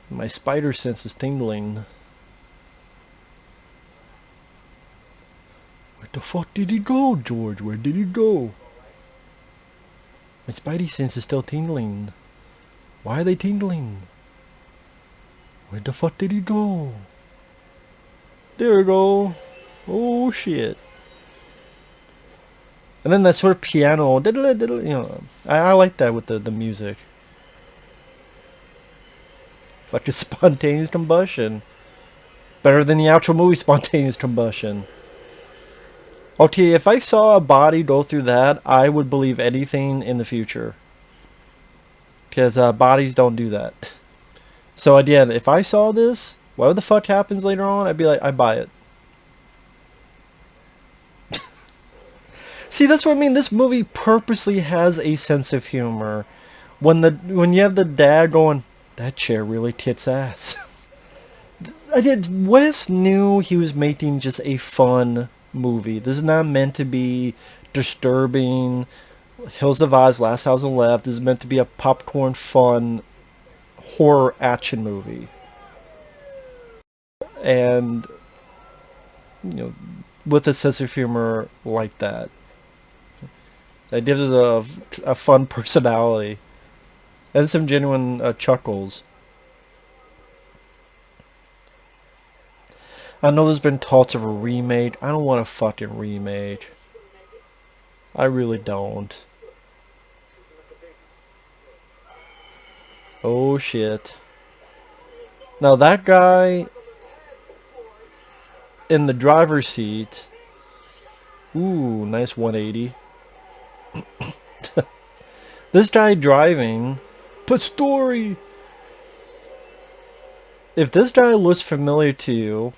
My spider sense is tingling. Where the fuck did he go, George? Where did he go? My spidey sense is still tingling. Why are they tingling? Where the fuck did he go? There we go. Oh shit. And then that sort of piano, I like that with the music. Fucking spontaneous combustion. Better than the outro movie Spontaneous Combustion. Okay, if I saw a body go through that, I would believe anything in the future. Because bodies don't do that. So again, if I saw this, whatever the fuck happens later on, I'd be like, I buy it. See, that's what I mean. This movie purposely has a sense of humor. When you have the dad going, that chair really kicks ass. Wes knew he was making just a fun movie. This is not meant to be disturbing. Hills of Oz, Last House on the Left is meant to be a popcorn fun horror action movie. And, with a sense of humor like that. That gives it a fun personality. And some genuine chuckles. I know there's been talks of a remake. I don't want a fucking remake. I really don't. Oh shit. Now that guy in the driver's seat. Ooh, nice 180. This guy driving. Pastori! If this guy looks familiar to you,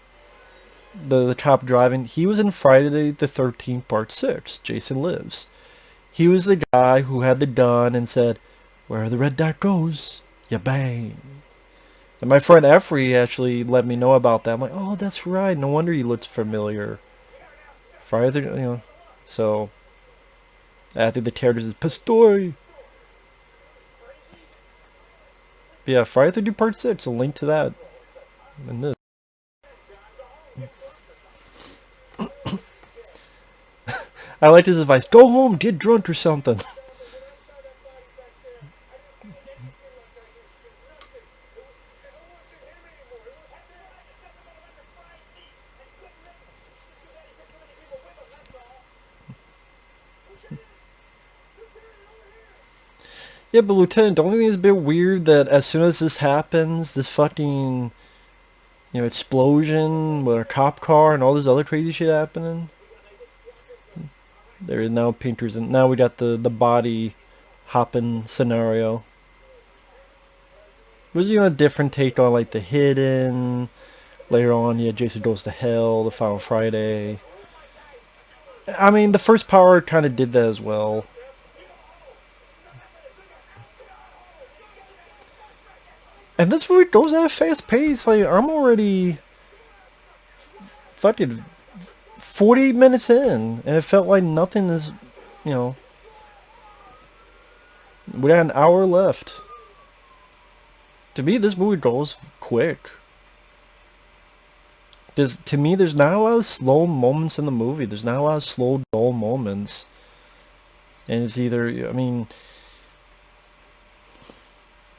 the cop driving, he was in Friday the 13th Part 6, Jason Lives. He was the guy who had the gun and said, where the red dot goes, you bang. And my friend Effrey actually let me know about that. I'm like, oh, that's right. No wonder he looks familiar. Friday, so I think the character is Pastori. But yeah, Friday the 13th Part 6, a link to that in this. I liked his advice, go home, get drunk or something. Yeah, but Lieutenant, don't you think it's a bit weird that as soon as this happens, this fucking, explosion with a cop car and all this other crazy shit happening? There is now painters, and now we got the body hopping scenario. It was, a different take on, like, The Hidden. Later on, Jason Goes to Hell, The Final Friday. I mean, the first Power kind of did that as well. And this movie goes at a fast pace. Like, I'm already fucking 40 minutes in, and it felt like nothing is, we got an hour left. To me, this movie goes quick. To me, there's not a lot of slow moments in the movie. There's not a lot of slow, dull moments. And it's either,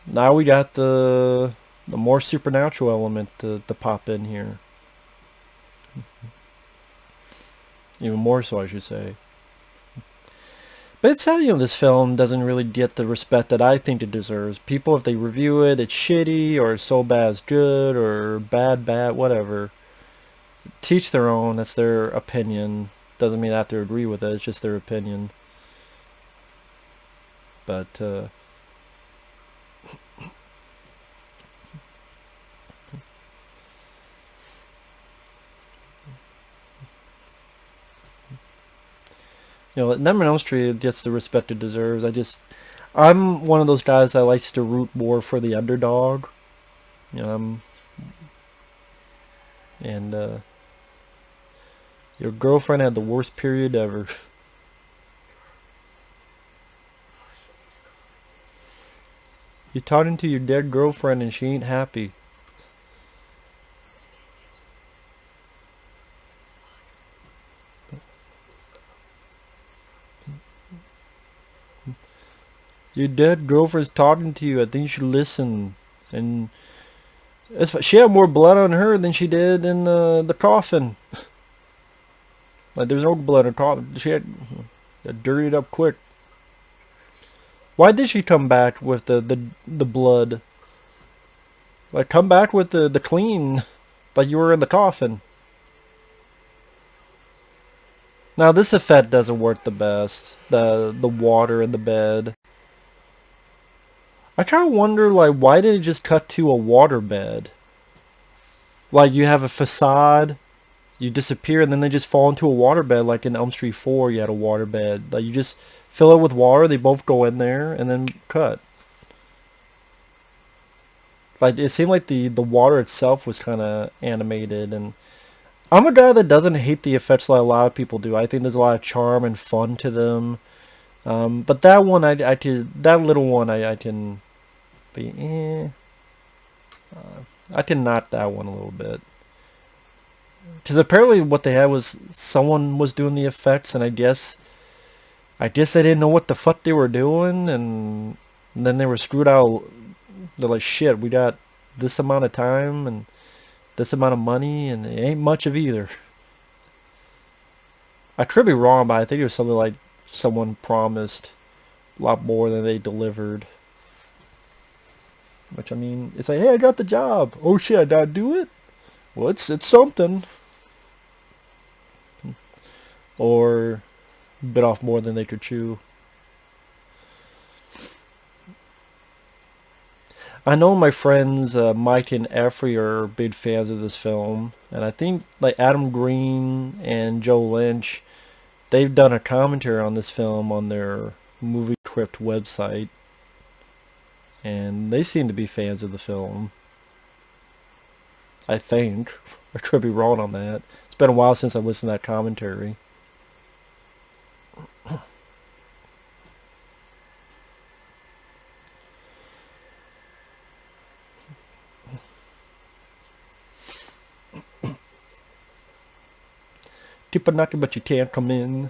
now we got the more supernatural element to pop in here. Even more so, I should say. But it's sad, this film doesn't really get the respect that I think it deserves. People, if they review it, it's shitty, or so bad it's good, or bad, whatever. Teach their own. That's their opinion. Doesn't mean I have to agree with it. It's just their opinion. But, Nightmare on Elm Street gets the respect it deserves. I'm one of those guys that likes to root more for the underdog. You know, I'm, and your girlfriend had the worst period ever. You're talking to your dead girlfriend and she ain't happy. Your dead girlfriend's talking to you. I think you should listen. And she had more blood on her than she did in the coffin. Like, there's no blood in the coffin. She had dirtied up quick. Why did she come back with the blood? Like, come back with the clean, like you were in the coffin. Now this effect doesn't work the best. The water in the bed. I kind of wonder, like, why did it just cut to a water bed? Like, you have a facade, you disappear, and then they just fall into a water bed, like in Elm Street 4, you had a water bed. Like, you just fill it with water, they both go in there, and then cut. Like, it seemed like the water itself was kind of animated, and I'm a guy that doesn't hate the effects like a lot of people do. I think there's a lot of charm and fun to them. But that one, that little one, I can be, I can knock that one a little bit. Because apparently what they had was someone was doing the effects, and I guess they didn't know what the fuck they were doing, and then they were screwed out. They're like, shit, we got this amount of time and this amount of money, and it ain't much of either. I could be wrong, but I think it was something like someone promised a lot more than they delivered. Which, I mean, it's like, hey, I got the job. Oh shit, I gotta do it? Well, it's something. Or bit off more than they could chew. I know my friends Mike and Effrey are big fans of this film, and I think like Adam Green and Joe Lynch, they've done a commentary on this film on their Movie Crypt website, and they seem to be fans of the film. I think. I could be wrong on that. It's been a while since I've listened to that commentary. Keep a knocking, but you can't come in.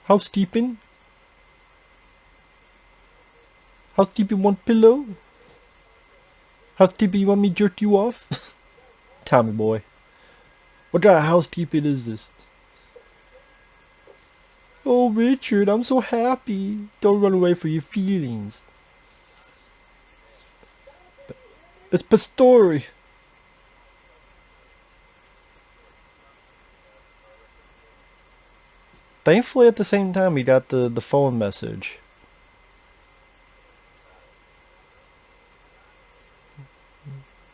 Housekeeping? Housekeeping, one pillow? Housekeeping, you want me to jerk you off? Tommy boy. What kind of housekeeping is this? Oh, Richard, I'm so happy. Don't run away from your feelings. It's Pastore. Thankfully, at the same time, he got the phone message.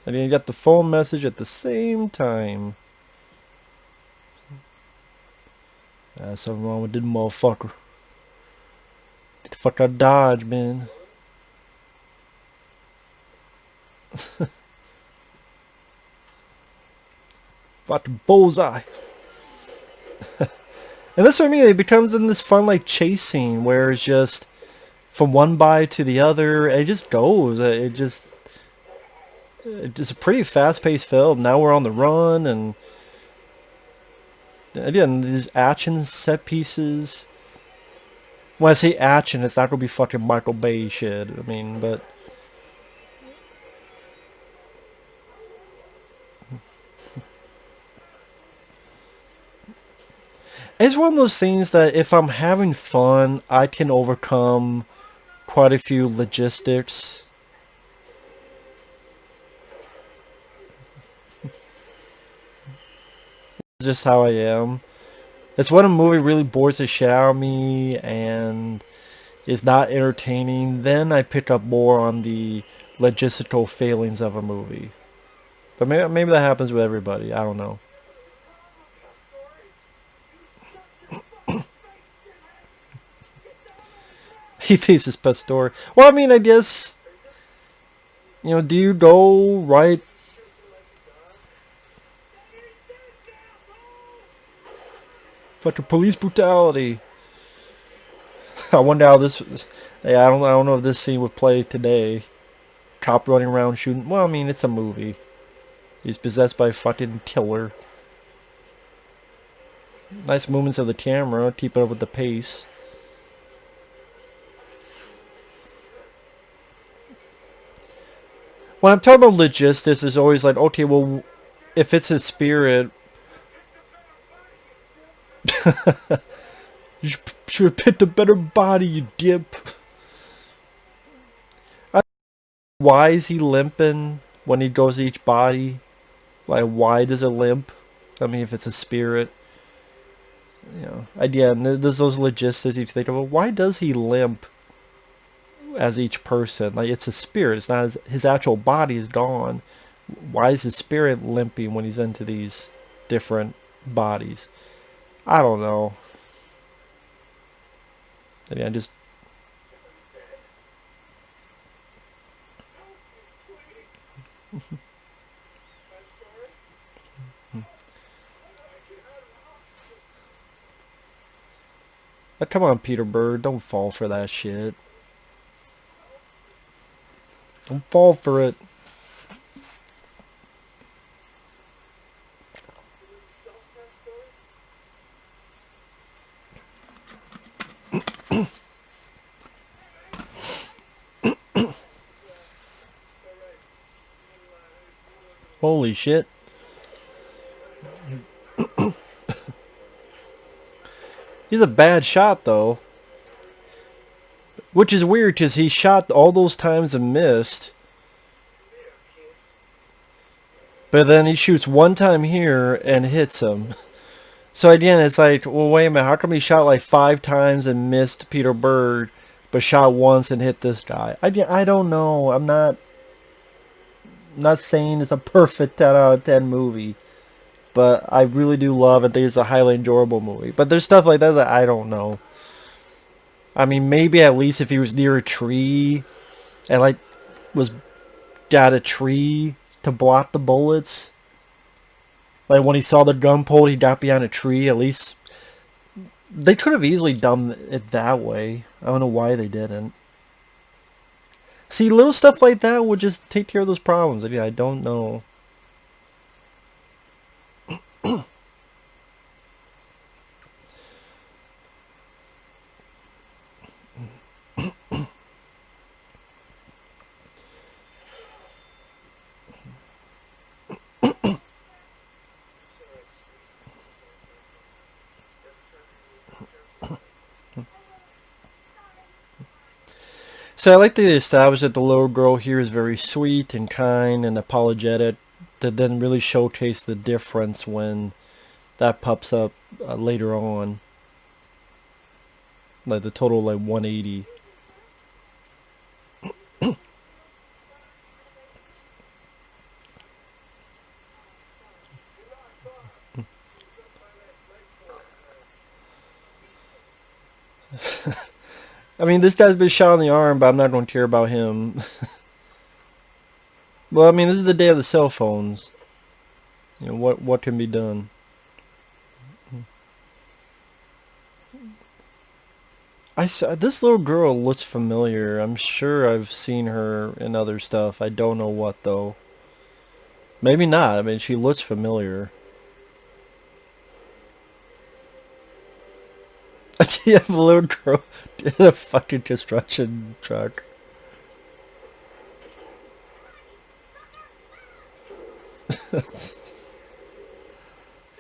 I mean, he got the phone message at the same time. Something wrong with this motherfucker. Get the fuck out of Dodge, man. Got the bullseye. And that's what I mean. It becomes in this fun like chase scene where it's just from one buy to the other. It just goes. It's a pretty fast-paced film. Now we're on the run, and again, these action set pieces. When I say action, it's not gonna be fucking Michael Bay shit. I mean, but It's one of those things that if I'm having fun, I can overcome quite a few logistics. It's just how I am. It's when a movie really bores the shit out of me and is not entertaining, then I pick up more on the logistical failings of a movie. But maybe that happens with everybody. I don't know. He thinks it's pet store. Well, I mean, I guess, do you go right for the police brutality? I wonder how this. Yeah, I don't know if this scene would play today. Cop running around shooting. Well, I mean, it's a movie. He's possessed by a fucking killer. Nice movements of the camera, keeping up with the pace. When I'm talking about logistics, it's always like, okay, well, if it's his spirit, you should have picked a better body, you dip. Why is he limping when he goes to each body? Like, why does it limp? I mean, if it's a spirit, again, there's those logistics you think of. Well, why does he limp as each person? Like, it's a spirit. It's not his actual body is gone. Why is his spirit limping when he's into these different bodies? I don't know. I mean, I just... come on, Peter Byrd. Don't fall for that shit. Don't fall for it. Holy shit. He's a bad shot, though. Which is weird, because he shot all those times and missed. But then he shoots one time here and hits him. So again, it's like, well, wait a minute. How come he shot like 5 times and missed Peter Byrd, but shot once and hit this guy? I don't know. I'm not saying it's a perfect 10 out of 10 movie. But I really do love it. It's a highly enjoyable movie. But there's stuff like that I don't know. I mean, maybe at least if he was near a tree and like was got a tree to block the bullets. Like when he saw the gun pulled, he got behind a tree. At least they could have easily done it that way. I don't know why they didn't. See, little stuff like that would just take care of those problems. I mean, I don't know. So I like to establish that the little girl here is very sweet and kind and apologetic, to then really showcase the difference when that pops up later on. Like the total like 180. I mean, this guy's been shot in the arm, but I'm not going to care about him. Well, I mean, this is the day of the cell phones. What can be done? This little girl looks familiar. I'm sure I've seen her in other stuff. I don't know what, though. Maybe not. I mean, she looks familiar. You have a little girl in a fucking construction truck.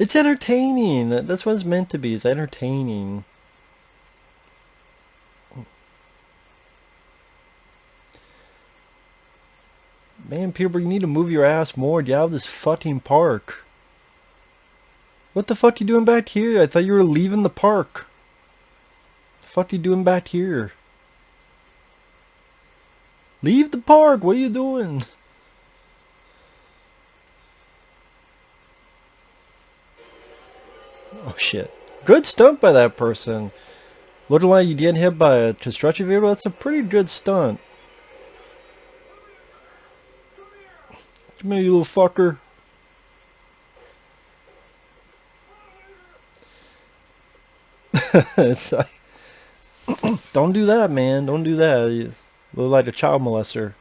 It's entertaining. That's what it's meant to be. It's entertaining. Man, people, you need to move your ass more. Get out of this fucking park. What the fuck you doing back here? I thought you were leaving the park. The fuck you doing back here? Leave the park. What are you doing? Oh shit. Good stunt by that person. Looking like you getting hit by a construction vehicle. That's a pretty good stunt. Come here, you little fucker. It's like, don't do that, man. Don't do that. You look like a child molester.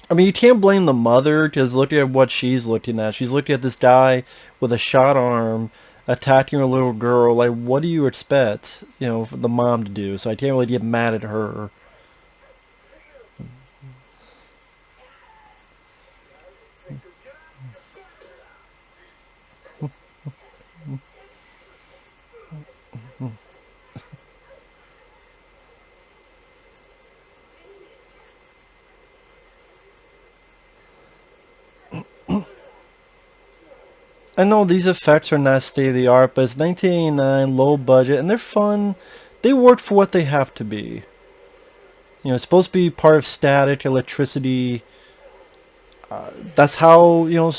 I mean, you can't blame the mother, because look at what she's looking at. She's looking at this guy with a shot arm attacking her little girl. Like, what do you expect, you know, for the mom to do? So I can't really get mad at her. I know these effects are not state of the art, but it's 1989, low budget, and they're fun. They work for what they have to be. You know, it's supposed to be part of static, electricity. That's how, you know,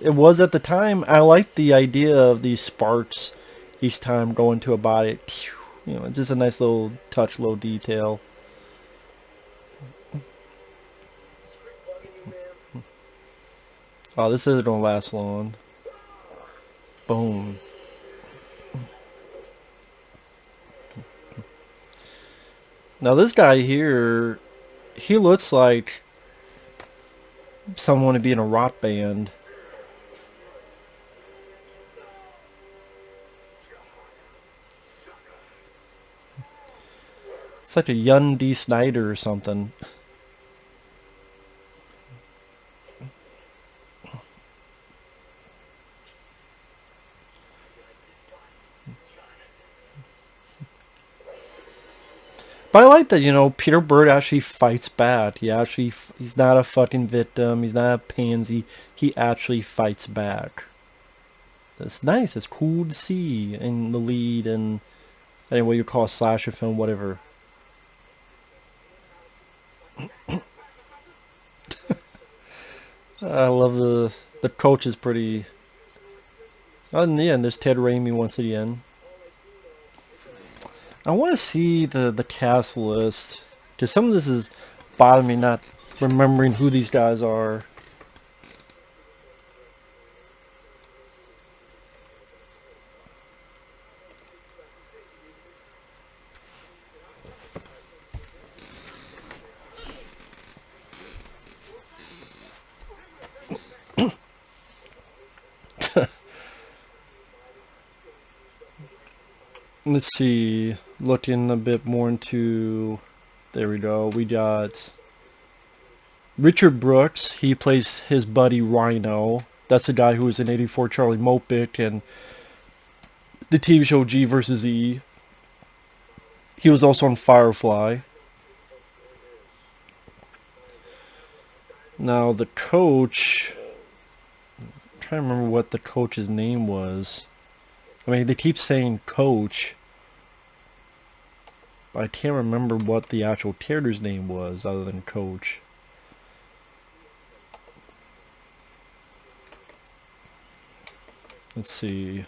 it was at the time. I liked the idea of these sparks each time going to a body. You know, just a nice little touch, little detail. Oh, this isn't gonna last long. Boom. Now this guy here, he looks like someone to be in a rock band. It's like a young D. Snyder or something. But I like that, you know, Peter Byrd actually fights back. He's not a fucking victim. He's not a pansy. He actually fights back. That's nice. It's cool to see in the lead and what you call a slasher film, whatever. I love the coach is pretty. Oh, in the end, there's Ted Raimi once again. I want to see the cast list, because some of this is bothering me not remembering who these guys are. Let's see, looking a bit more into, there we go, we got Richard Brooks. He plays his buddy Rhino. That's the guy who was in 84 Charlie Mopic and the TV show G vs. E. He was also on Firefly. Now the coach, I'm trying to remember what the coach's name was. I mean, they keep saying coach, but I can't remember what the actual character's name was other than coach. Let's see.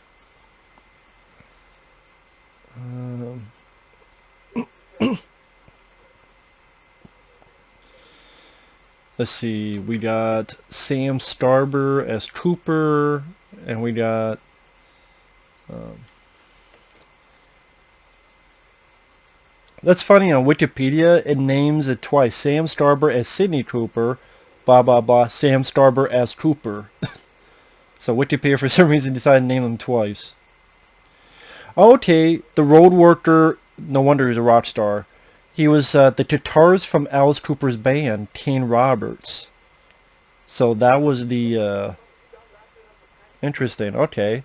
Let's see. We got Sam Starber as Cooper, and we got that's funny, on Wikipedia it names it twice. Sam Starber as Sidney Cooper, blah blah blah. Sam Starber as Cooper. So Wikipedia for some reason decided to name them twice. Okay, the road worker, no wonder he's a rock star. He was the guitarist from Alice Cooper's band, Kane Roberts. So that was the, interesting, okay.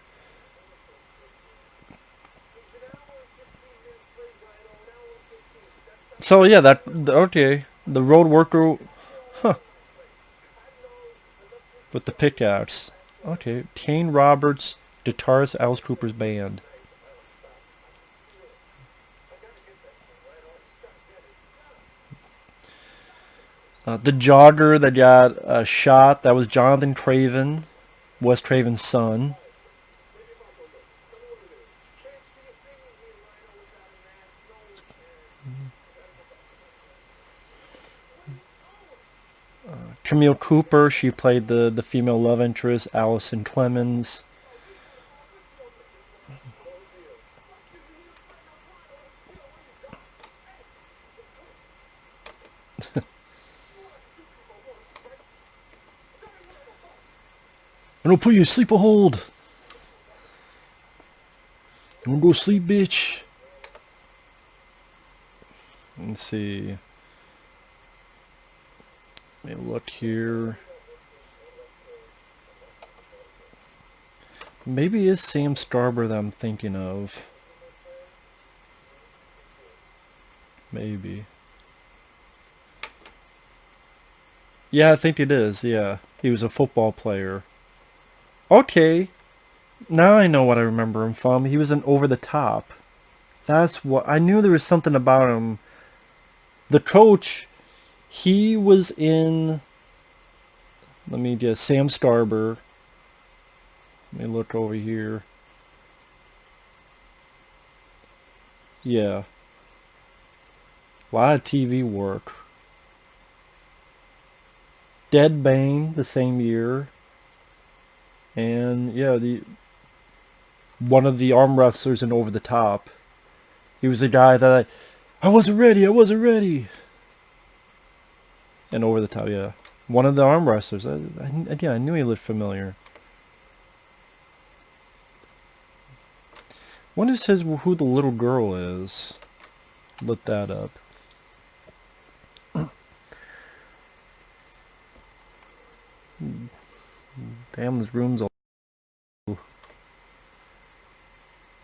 So yeah, okay, the road worker, huh, with the pickaxe. Okay, Kane Roberts, guitarist, Alice Cooper's band. The jogger that got shot, that was Jonathan Craven, Wes Craven's son. Camille Cooper, she played the female love interest, Allison Clemens. I'm gonna put you to sleep a hold. You wanna go sleep, bitch? Let's see. Let me look here. Maybe it's Sam Scarborough that I'm thinking of. Maybe. Yeah, I think it is, yeah. He was a football player. Okay. Now I know what I remember him from. He was an Over the Top. That's what... I knew there was something about him. The coach, he was in... Let me just... Sam Scarborough. Let me look over here. Yeah. A lot of TV work. Dead Bane the same year. And yeah, the one of the arm wrestlers in Over the Top. He was the guy that I wasn't ready, I wasn't ready. And Over the Top, yeah. One of the arm wrestlers. Again, I knew he looked familiar. When it says who the little girl is, look that up. Damn, this room's all...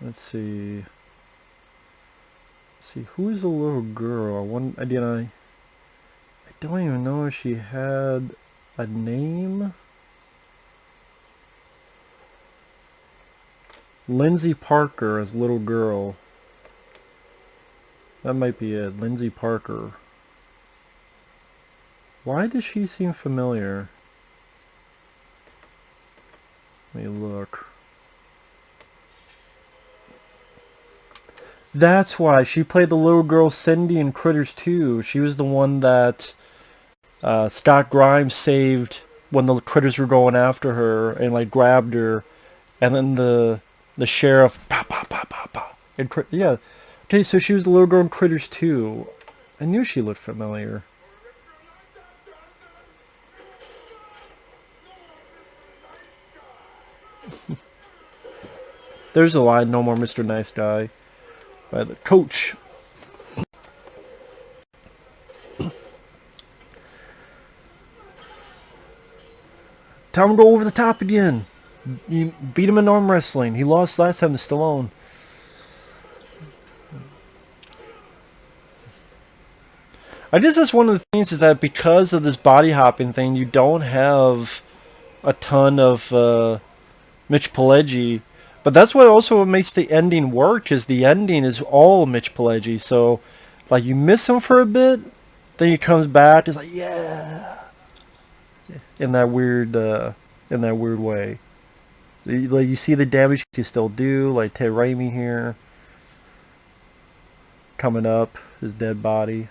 Let's see. Who is the little girl? I don't even know if she had a name. Lindsay Parker as little girl. That might be it. Lindsay Parker. Why does she seem familiar? Let me look. That's why. She played the little girl Cindy in Critters 2. She was the one that Scott Grimes saved when the critters were going after her and like grabbed her. And then the sheriff... Bah, bah, bah, bah, bah, and yeah. Okay, so she was the little girl in Critters 2. I knew she looked familiar. There's a line, no more Mr. Nice Guy, by the coach. Tell him to go over the top again. You beat him in arm wrestling. He lost last time to Stallone. I guess that's one of the things is that because of this body hopping thing, you don't have a ton of Mitch Pileggi. But that's what also makes the ending work, is the ending is all Mitch Pileggi. So, like, you miss him for a bit, then he comes back, it's like, yeah, in that weird way. Like, you see the damage he can still do, like Ted Raimi here, coming up, his dead body.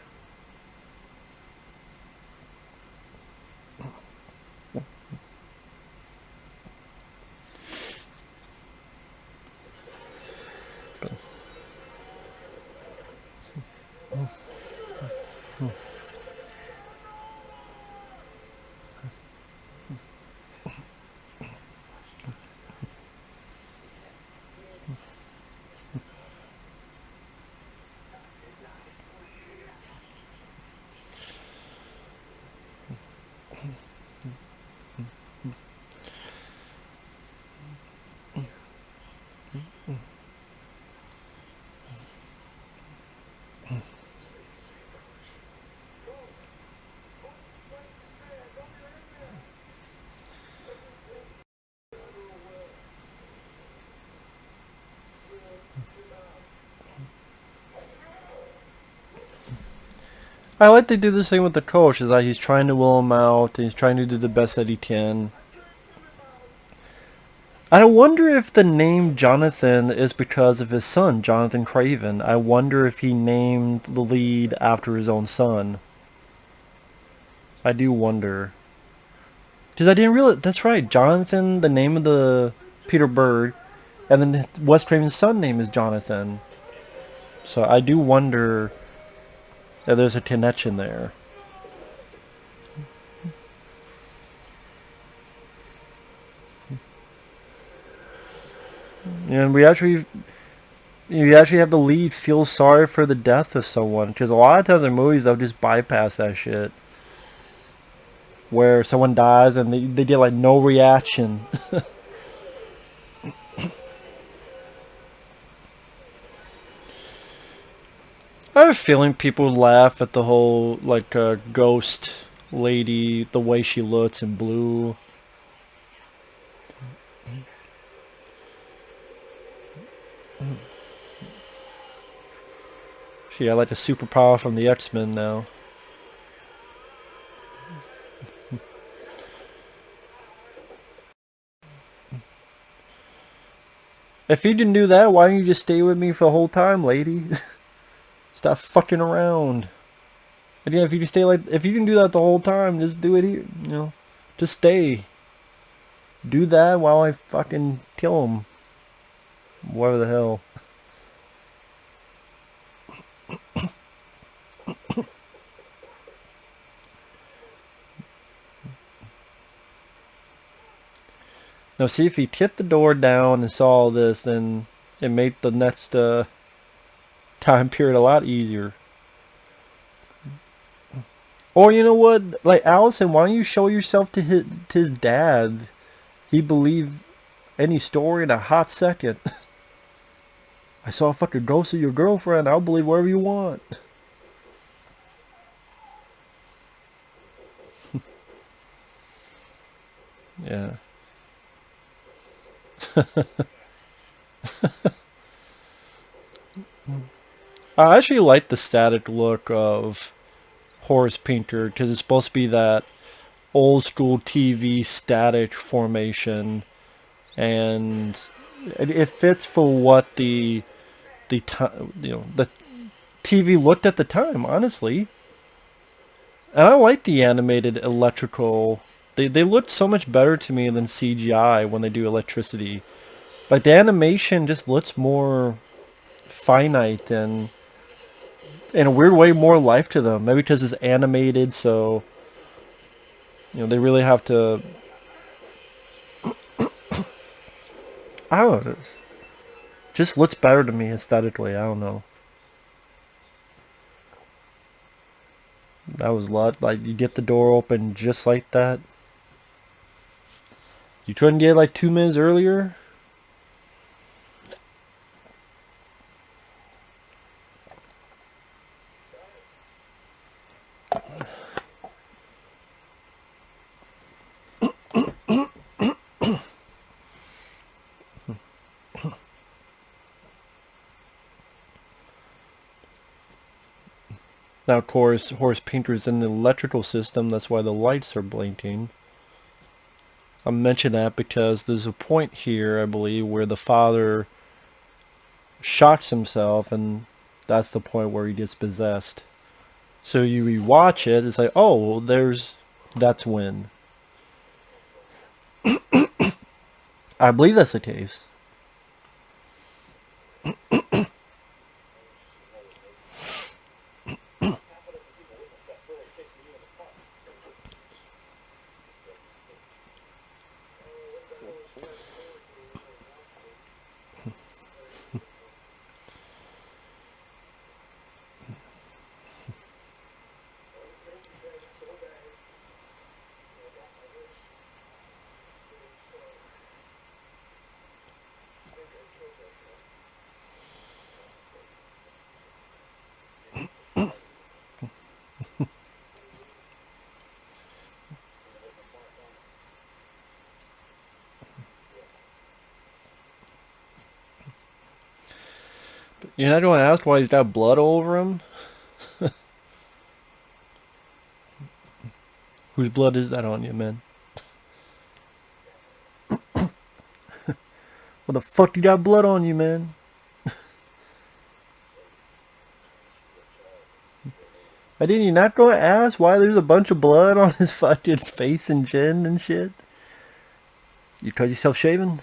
I like they do this thing with the coach, is that he's trying to will him out, and he's trying to do the best that he can. I wonder if the name Jonathan is because of his son, Jonathan Craven. I wonder if he named the lead after his own son. I do wonder. Because I didn't realize, that's right, Jonathan, the name of the Peter Byrd, and then Wes Craven's son name is Jonathan. So I do wonder if there's a connection there. And you actually have the lead feel sorry for the death of someone, because a lot of times in movies they'll just bypass that shit, where someone dies and they get like no reaction. I have a feeling people laugh at the whole like ghost lady, the way she looks in blue. She got like a superpower from the X-Men now. If you didn't do that, why don't you just stay with me for the whole time, lady? Stop fucking around. And yeah, if you can stay like, if you can do that the whole time, just do it here. You know, just stay. Do that while I fucking kill him. Whatever the hell. Now see, if he kicked the door down and saw all this, then it made the next time period a lot easier. Or you know what, like Allison, why don't you show yourself to his dad? He'd believe any story in a hot second. I saw a fucking ghost of your girlfriend. I'll believe whatever you want. Yeah. I actually like the static look of Horace Pinter, because it's supposed to be that old school TV static formation, and it fits for what the the TV looked at the time, honestly. And I like the animated electrical. They look so much better to me than CGI when they do electricity. Like the animation just looks more finite and in a weird way more life to them. Maybe because it's animated, so they really have to. I don't know. It just looks better to me aesthetically. I don't know. That was a lot. Like you get the door open just like that. You couldn't get like 2 minutes earlier. Now, of course, Horace Pinter's in the electrical system. That's why the lights are blinking. I mention that because there's a point here, I believe, where the father shocks himself, and that's the point where he gets possessed. So you rewatch it, it's like, oh, that's when. I believe that's the case. You're not going to ask why he's got blood all over him? Whose blood is that on you, man? What the fuck you got blood on you, man? I didn't you not go ask why there's a bunch of blood on his fucking face and chin and shit? You cut yourself shaving?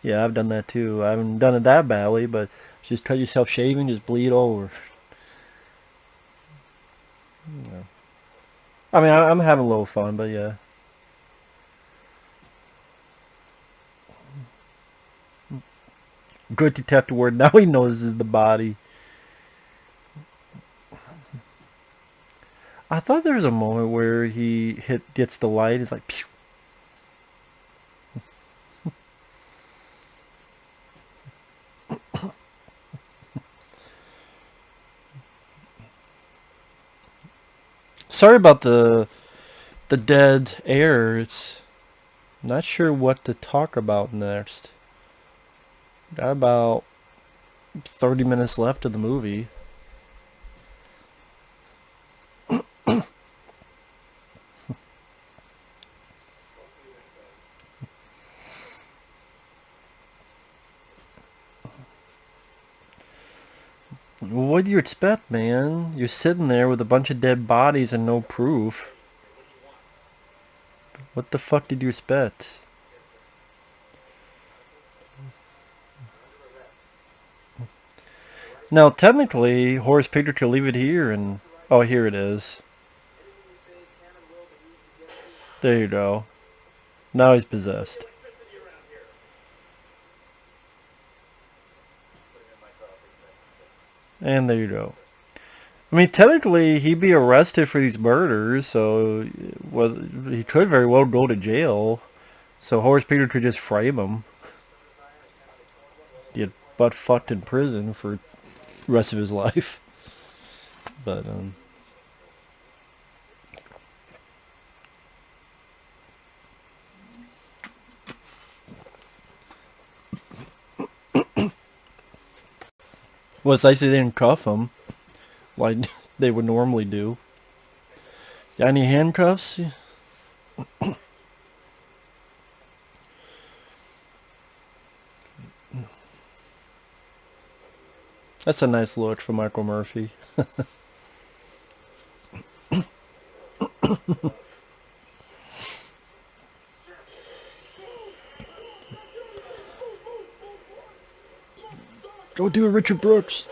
Yeah, I've done that too. I haven't done it that badly, but just cut yourself shaving, just bleed over. Yeah. I mean, I'm having a little fun, but yeah. Good detective word. Now he notices the body. I thought there was a moment where he gets the light. It's like, pew. Sorry about the dead air. It's not sure what to talk about next. Got about 30 minutes left of the movie. What do you expect, man? You're sitting there with a bunch of dead bodies and no proof. What the fuck did you expect? Now, technically, Horace Pictor could leave it here and... Oh, here it is. There you go. Now he's possessed. And there you go. I mean, technically, he'd be arrested for these murders, so well, he could very well go to jail. So Horace Pictor could just frame him. Get butt fucked in prison for the rest of his life. But, well, it's nice they didn't cuff him like they would normally do. Got any handcuffs? That's a nice look for Michael Murphy. Go do it, Richard Brooks.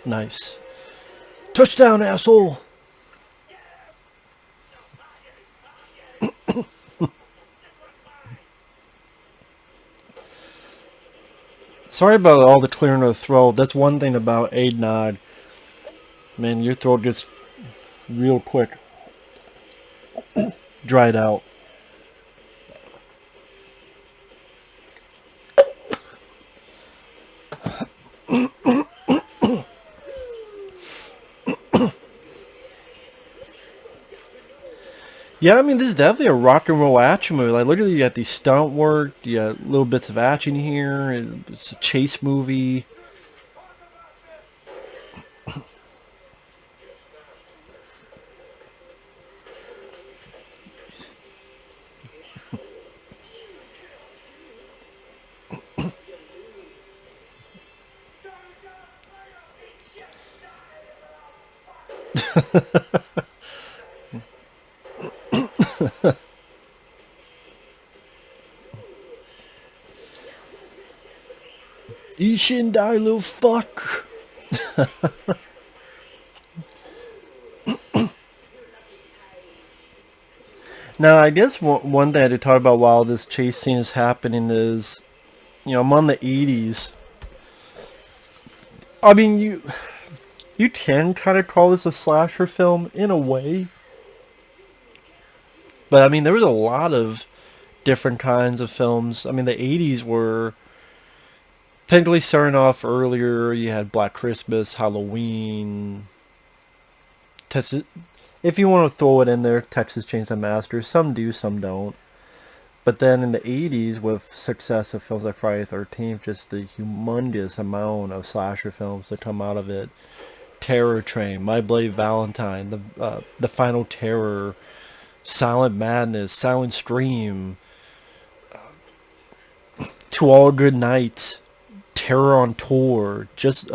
Nice. Touchdown, asshole! Sorry about all the clearing of the throat. That's one thing about Aid. Man, your throat gets real quick dried out. Yeah, I mean, this is definitely a rock and roll action movie. Like, look at you got these stunt work, you got little bits of action here. It's a chase movie. You shouldn't die, little fuck. Now, I guess one thing I had to talk about while this chase scene is happening is, I'm on the 80s. I mean, you can kind of call this a slasher film in a way. But, I mean, there was a lot of different kinds of films. I mean, the 80s were technically starting off earlier. You had Black Christmas, Halloween, Texas. If you want to throw it in there, Texas Chainsaw Massacre. Some do, some don't. But then in the 80s, with success of films like Friday the 13th, just the humongous amount of slasher films that come out of it, Terror Train, My Bloody Valentine, the Final Terror, Silent Madness, Silent Scream, To All Good Night, Terror on Tour, just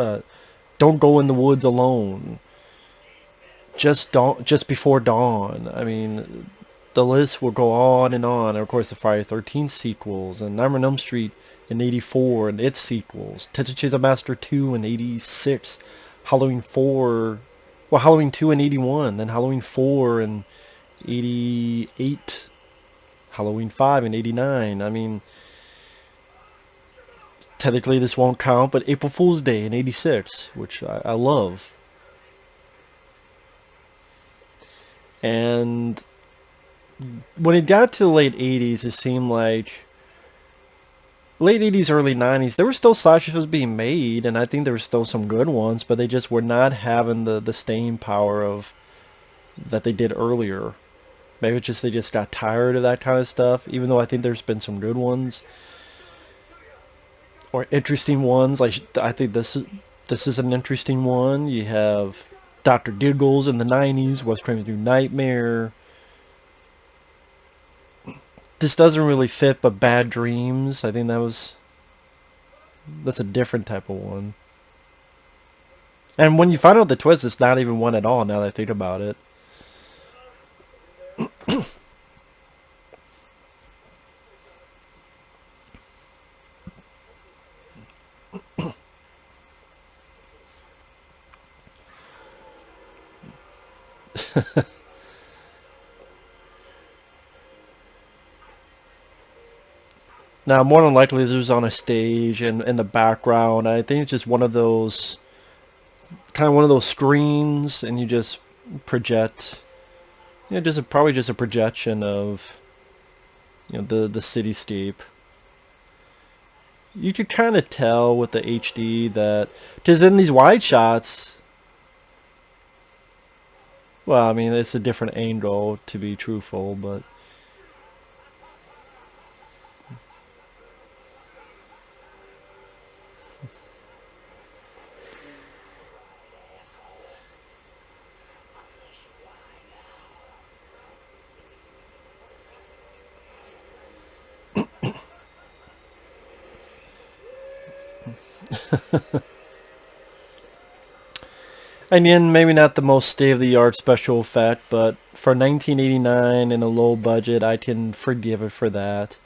Don't Go in the Woods Alone, just Before Dawn. I mean, the list will go on and on. And of course, the Friday 13th sequels, and Nightmare on Elm Street in '84 and its sequels, Texas Chainsaw Massacre 2 in '86, Halloween 4, well, Halloween 2 in '81, then Halloween 4 in '88, Halloween 5 in '89. I mean, technically this won't count, but April Fool's Day in '86, which I love. And when it got to the late '80s, it seemed like late '80s, early '90s, there were still slasher films being made, and I think there were still some good ones, but they just were not having the staying power of that they did earlier. Maybe it's just they just got tired of that kind of stuff, even though I think there's been some good ones or interesting ones. Like I think this is an interesting one. You have Dr. Diggles in the '90s, Wes Craven's New Nightmare. This doesn't really fit, but Bad Dreams, I think that's a different type of one. And when you find out the twist, it's not even one at all, now that I think about it. Now, more than likely, this was on a stage and in the background. I think it's just kind of one of those screens, and you just project. Probably just a projection of, the cityscape. You could kind of tell with the HD that, because in these wide shots, well, I mean, it's a different angle to be truthful, but again, maybe not the most state-of-the-art special effect, but for 1989 and a low budget, I can forgive it for that.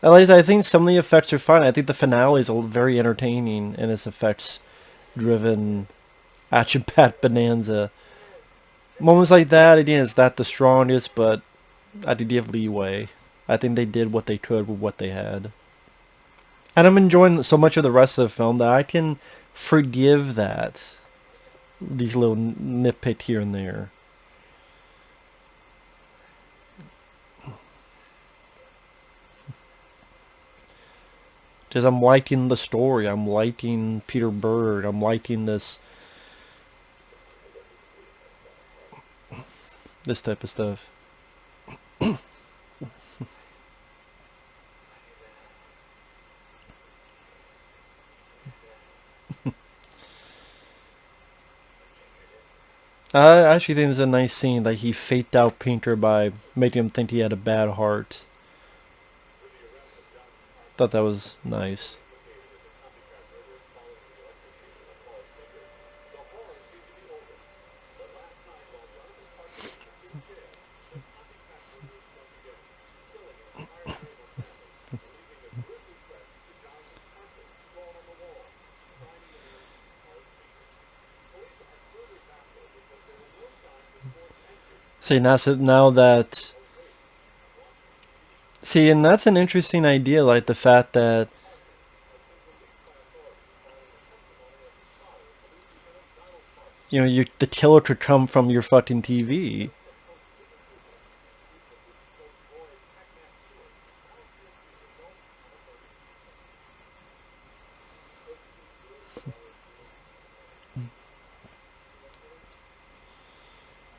At least I think some of the effects are fine. I think the finale is very entertaining in its effects-driven action-packed bonanza. Moments like that, again, it's not the strongest, but I did give leeway. I think they did what they could with what they had. And I'm enjoying so much of the rest of the film that I can forgive that. These little nitpicks here and there. Because I'm liking the story. I'm liking Peter Byrd. I'm liking this type of stuff. I actually think it's a nice scene that he faked out Painter by making him think he had a bad heart. Thought that was nice. See, now that... See, and that's an interesting idea, like the fact that the killer could come from your fucking TV.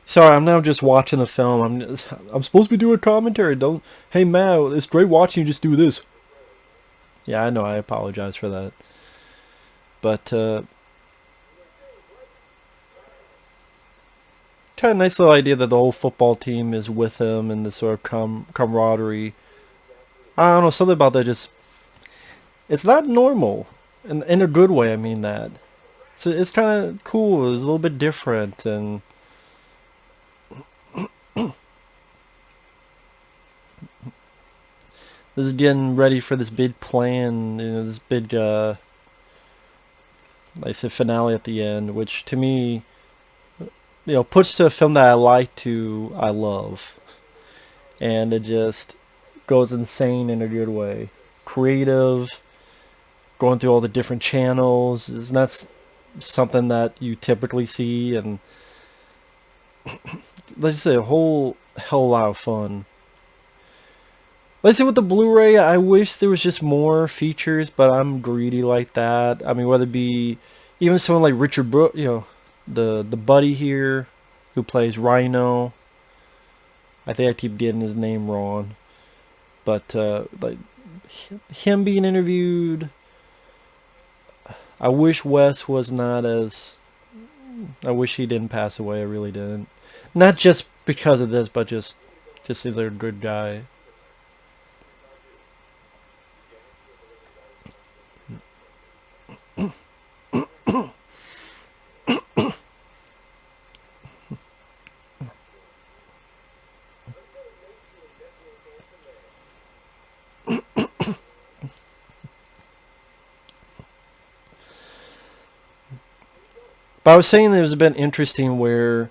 Sorry, I'm now just watching the film. I'm supposed to be doing commentary. Don't. Hey, Matt, it's great watching you just do this. Yeah, I know. I apologize for that. But kind of nice little idea that the whole football team is with him and this sort of camaraderie. I don't know, something about that just, it's not normal. In a good way, I mean that. So it's kind of cool. It's a little bit different, and this is getting ready for this big plan, this big, like I said, finale at the end, which to me, puts to a film that I like to, I love. And it just goes insane in a good way. Creative, going through all the different channels, is not something that you typically see, and let's just say a whole hell of a lot of fun. Let's say with the Blu-ray, I wish there was just more features, but I'm greedy like that. I mean, whether it be even someone like Richard Brooke, the buddy here who plays Rhino. I think I keep getting his name wrong, but like him being interviewed. I wish Wes was not as. I wish he didn't pass away. I really didn't. Not just because of this, but just seems like a good guy. But I was saying that it was a bit interesting where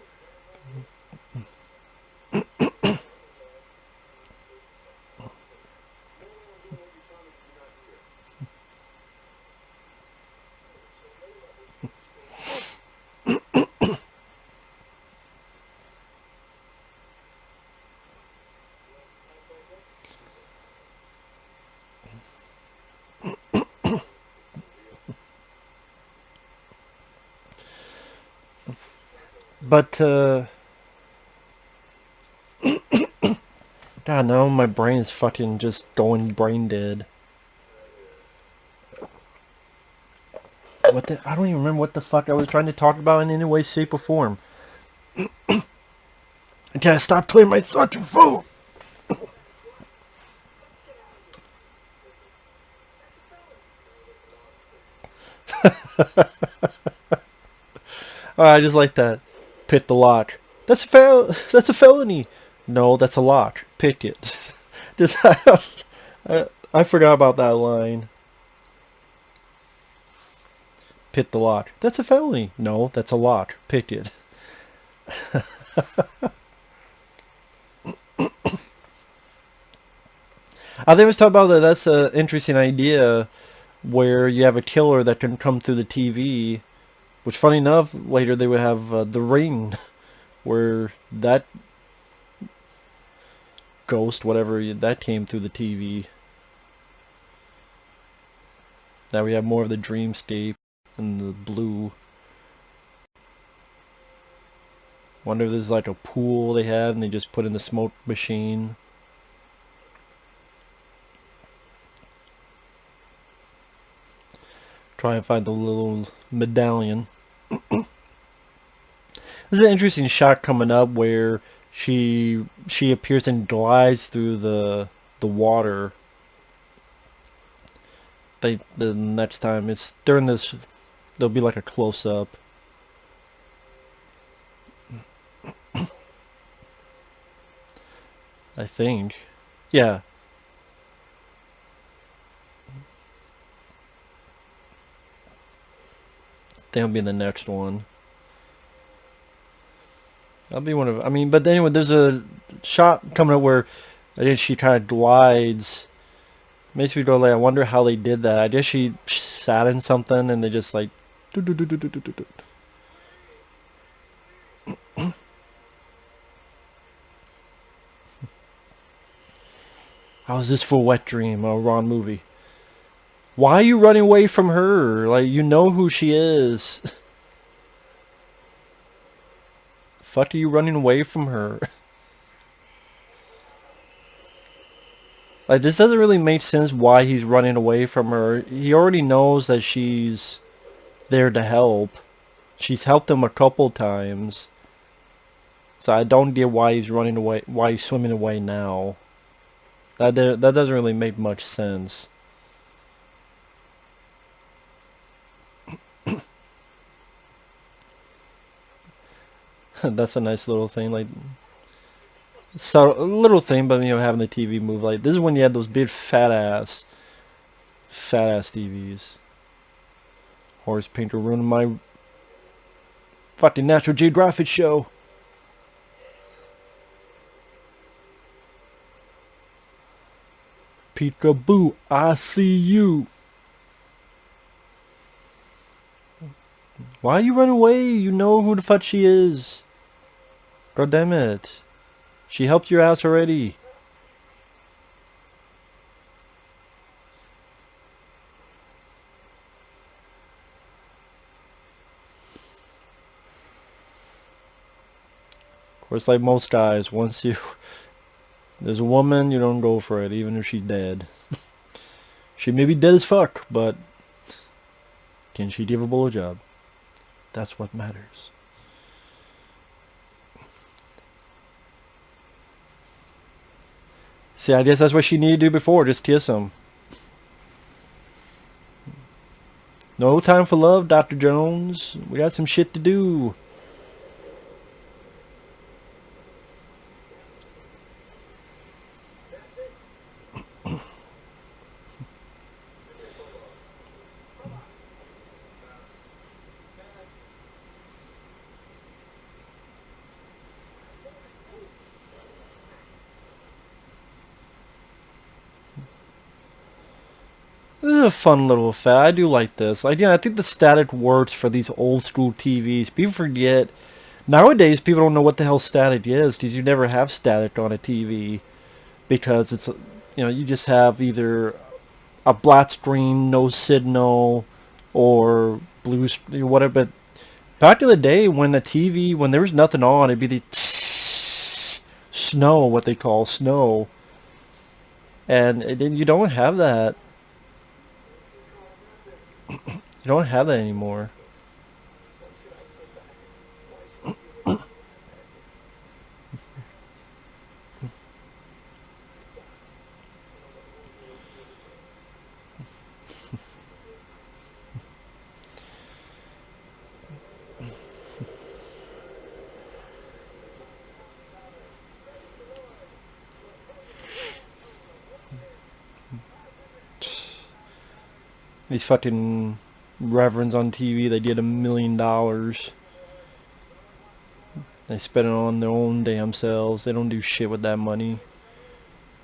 but God, now my brain is fucking just going brain dead. What the? I don't even remember what the fuck I was trying to talk about in any way, shape, or form. I gotta stop clearing my fucking phone. I just like that. Pick the lock. That's That's a felony. No, that's a lock. Pick it. Just I forgot about that line. Pick the lock. That's a felony. No, that's a lock. Pick it. I think I was talking about that. That's an interesting idea, where you have a killer that can come through the TV. Which, funny enough, later they would have The Ring, where that ghost, whatever, that came through the TV. Now we have more of the dreamscape and the blue. Wonder if there's like a pool they have and they just put in the smoke machine. Try and find the little medallion. This is an interesting shot coming up where she appears and glides through the water. The next time it's during this, there'll be like a close up. I think, yeah. That'll be the next one. That'll be one of. I mean, but anyway, there's a shot coming up where I guess she kind of glides. Makes me go like, I wonder how they did that. I guess she sat in something and they just like. How's this for a wet dream or a Ron movie? Why are you running away from her? Like, you know who she is. Fuck are you running away from her? Like, this doesn't really make sense why he's running away from her. He already knows that she's there to help. She's helped him a couple times. So I don't get why he's running away, why he's swimming away now. That doesn't really make much sense. That's a nice little thing, like, so a little thing, but having the TV move, like, this is when you had those big fat ass TVs. Horse painter ruining my fucking Natural Geographic show. Peekaboo, I see you. Why you run away? You know who the fuck she is. God damn it. She helped your ass already. Of course, like most guys, once there's a woman, you don't go for it, even if she's dead. She may be dead as fuck, but can she give a blowjob? That's what matters. See, I guess that's what she needed to do before, just kiss him. No time for love, Dr. Jones. We got some shit to do. This is a fun little effect. I do like this. Like, yeah, I think the static works for these old school TVs. People forget. Nowadays, people don't know what the hell static is because you never have static on a TV because it's, you just have either a black screen, no signal, or blue, whatever. But back in the day, when the TV, when there was nothing on, it'd be the snow, what they call snow, and then you don't have that. You don't have that anymore. These fucking reverends on TV, they get $1 million. They spend it on their own damn selves. They don't do shit with that money.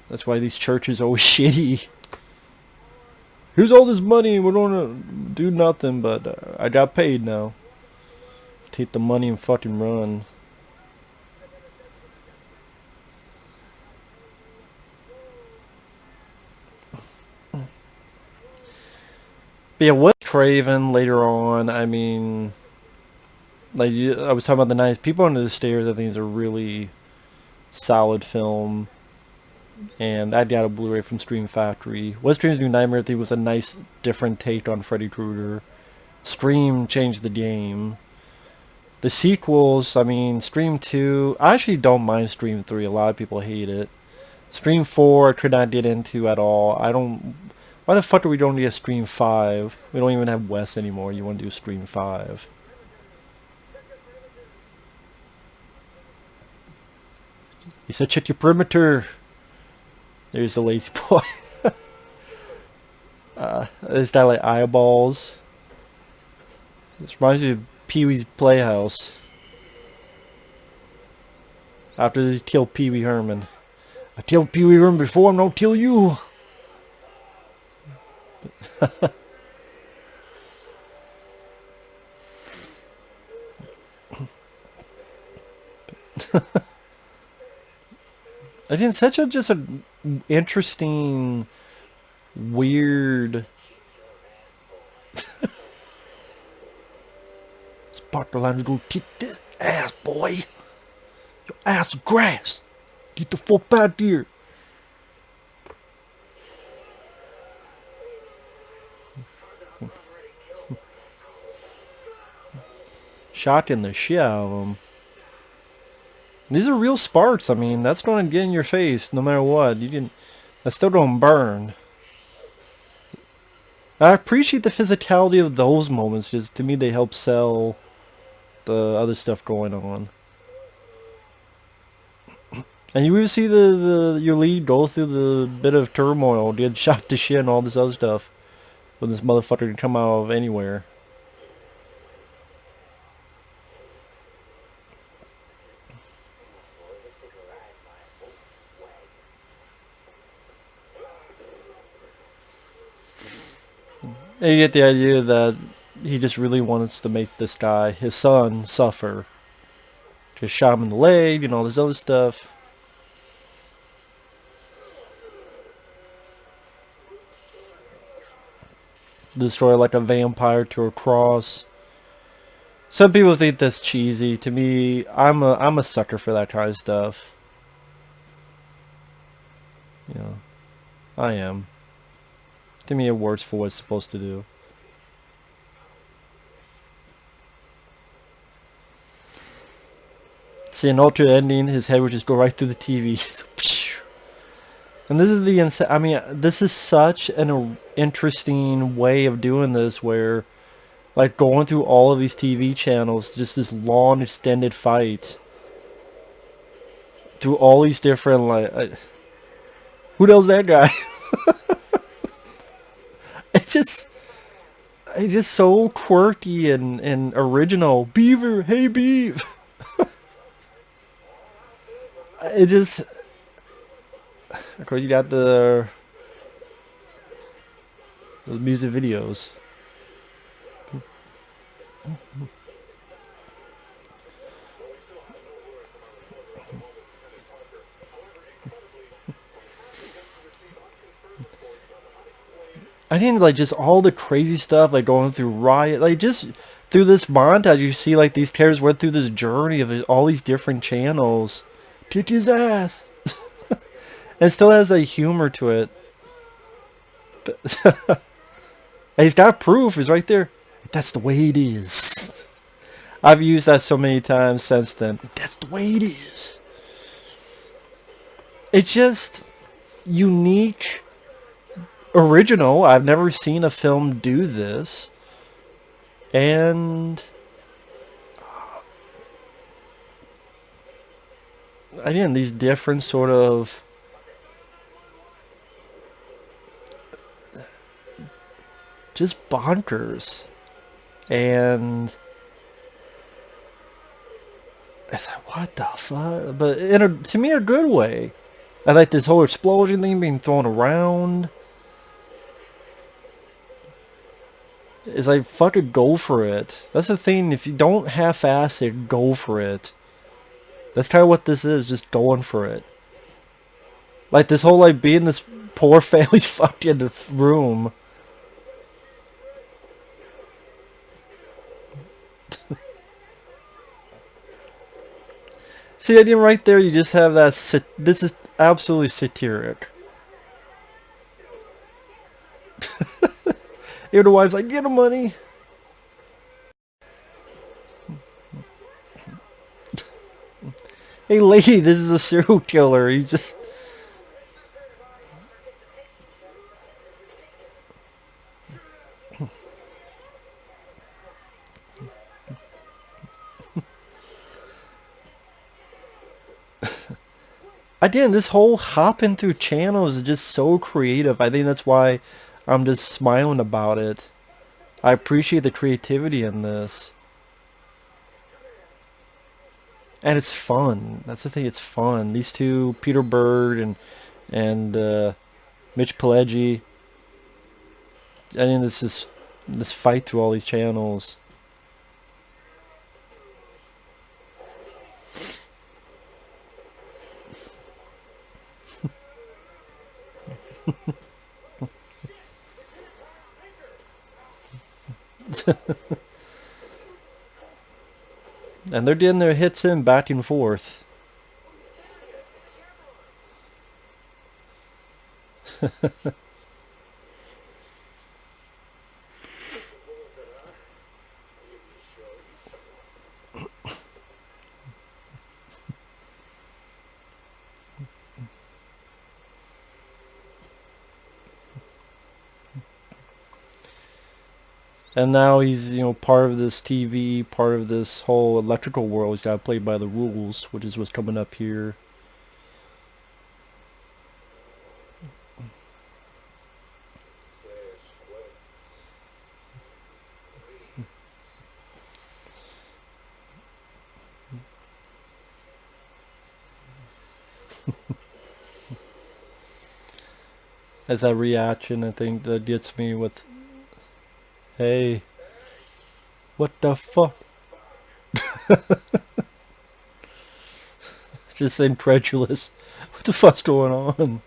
That's why these churches are always shitty. Here's all this money, we're gonna do nothing, but I got paid now. Take the money and fucking run. But yeah, Wes Craven later on, I mean, like I was talking about the nice people under the stairs. I think is a really solid film, and I got a Blu-ray from Stream Factory. Wes Craven's New Nightmare, I think, was a nice, different take on Freddy Krueger. Stream changed the game. The sequels, I mean, Stream 2, I actually don't mind Stream 3. A lot of people hate it. Stream 4, I could not get into at all. I don't... Why the fuck are we going to get Stream 5? We don't even have Wes anymore. You want to do Stream 5. He said, check your perimeter. There's the lazy boy. It's got like eyeballs. This reminds me of Pee-wee's Playhouse. After they killed Pee-wee Herman. I killed Pee-wee Herman before, I'm gonna kill you. Again, such a just a interesting, weird. Sparkline's gonna kick this ass, boy. Your ass is grass. Get the fuck out here. Shocking the shit out of him. These are real sparks. I mean, that's going to get in your face no matter what. You can, that's still going to burn. I appreciate the physicality of those moments because to me they help sell the other stuff going on. And you even see your lead go through the bit of turmoil, get shot to shit and all this other stuff. When this motherfucker can come out of anywhere. And you get the idea that he just really wants to make this guy, his son, suffer. Just shot him in the leg and all this other stuff. Destroy like a vampire to a cross. Some people think that's cheesy. To me, I'm a sucker for that kind of stuff. You know, I am. To me, it works for what it's supposed to do. See, an alternate ending, his head would just go right through the TV. And this is the I mean, this is such an interesting way of doing this, where, like, going through all of these TV channels, just this long, extended fight through all these different, like, who knows that guy? It's just so quirky and original. Beaver, hey Beav. It just, of course, you got the music videos. I think, like, just all the crazy stuff, like going through Riot, like just through this montage, you see like these characters went through this journey of all these different channels. Kick his ass. And it still has a humor to it. But and he's got proof. He's right there. That's the way it is. I've used that so many times since then. That's the way it is. It's just unique, original. I've never seen a film do this. And again, these different sort of just bonkers. And it's like, what the fuck? But to me, a good way. I like this whole explosion thing being thrown around. It's like, fucking go for it. That's the thing. If you don't half-ass it, go for it. That's kind of what this is. Just going for it. Like this whole, like, being this poor family's fucked in the room. See, I didn't right there. You just have that. This is absolutely satiric. Even the wife's like, get him money. Hey, lady, this is a serial killer. He just. Again, this whole hopping through channels is just so creative. I think that's why I'm just smiling about it. I appreciate the creativity in this. And it's fun. That's the thing, it's fun. These two, Peter Byrd and Mitch Pileggi. I mean, this fight through all these channels. And they're getting their hits in back and forth. And now he's, part of this TV, part of this whole electrical world. He's got to play by the rules, which is what's coming up here. As that reaction, I think, that gets me with, hey, what the fuck? Just incredulous. What the fuck's going on?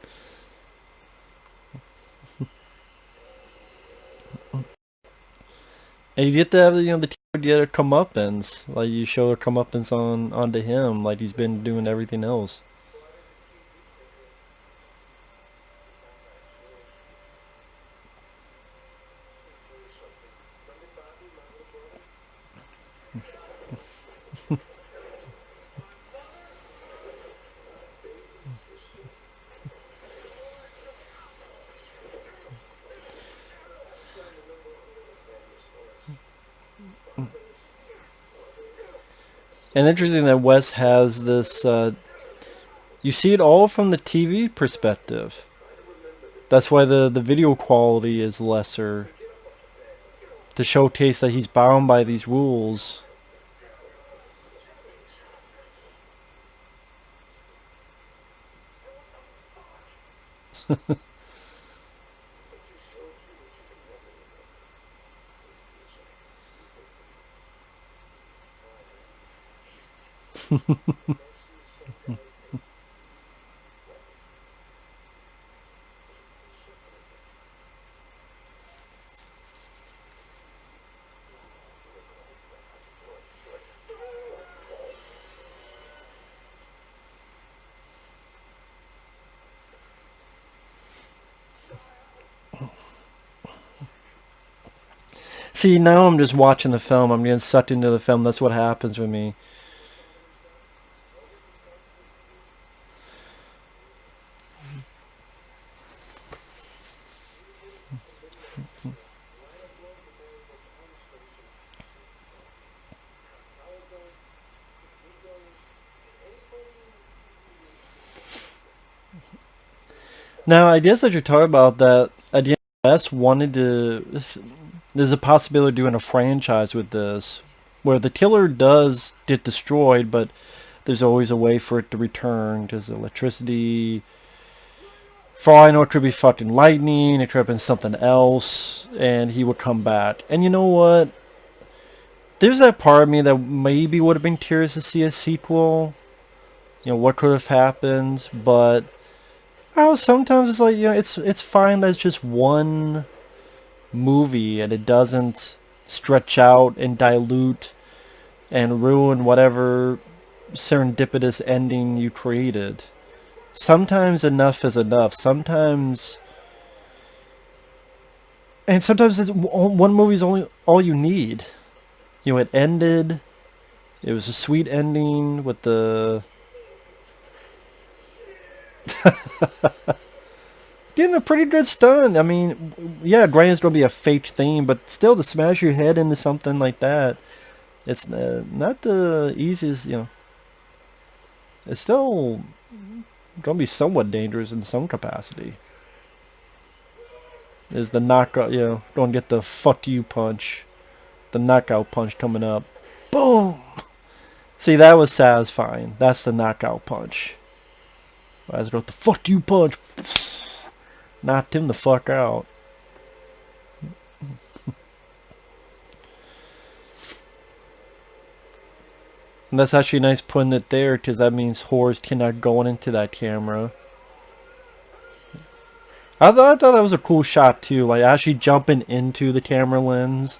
And you get to have, the teacher get a comeuppance. Like, you show a comeuppance onto him, like he's been doing everything else. And interesting that Wes has this, you see it all from the TV perspective. That's why the video quality is lesser. To showcase that he's bound by these rules. See, now I'm just watching the film. I'm getting sucked into the film. That's what happens with me. Now, I guess I should talk about that. At the end, S wanted to. There's a possibility of doing a franchise with this, where the killer does get destroyed, but there's always a way for it to return. Because electricity. For all I know, it could be fucking lightning. It could have been something else, and he would come back. And you know what? There's that part of me that maybe would have been curious to see a sequel. What could have happened, but sometimes it's like, it's fine that it's just one movie and it doesn't stretch out and dilute and ruin whatever serendipitous ending you created. Sometimes enough is enough. Sometimes it's one movie's only all you need. It ended. It was a sweet ending with the getting a pretty good stun. I mean, yeah, granted it's going to be a fake thing, but still to smash your head into something like that, it's not the easiest, It's still going to be somewhat dangerous in some capacity. Is the knockout, going to get the fuck you punch. The knockout punch coming up. Boom! See, that was satisfying. That's the knockout punch. I was got the fuck you punch. Knocked him the fuck out. And that's actually nice putting it there, because that means horrors cannot go into that camera. I thought that was a cool shot too, like actually jumping into the camera lens.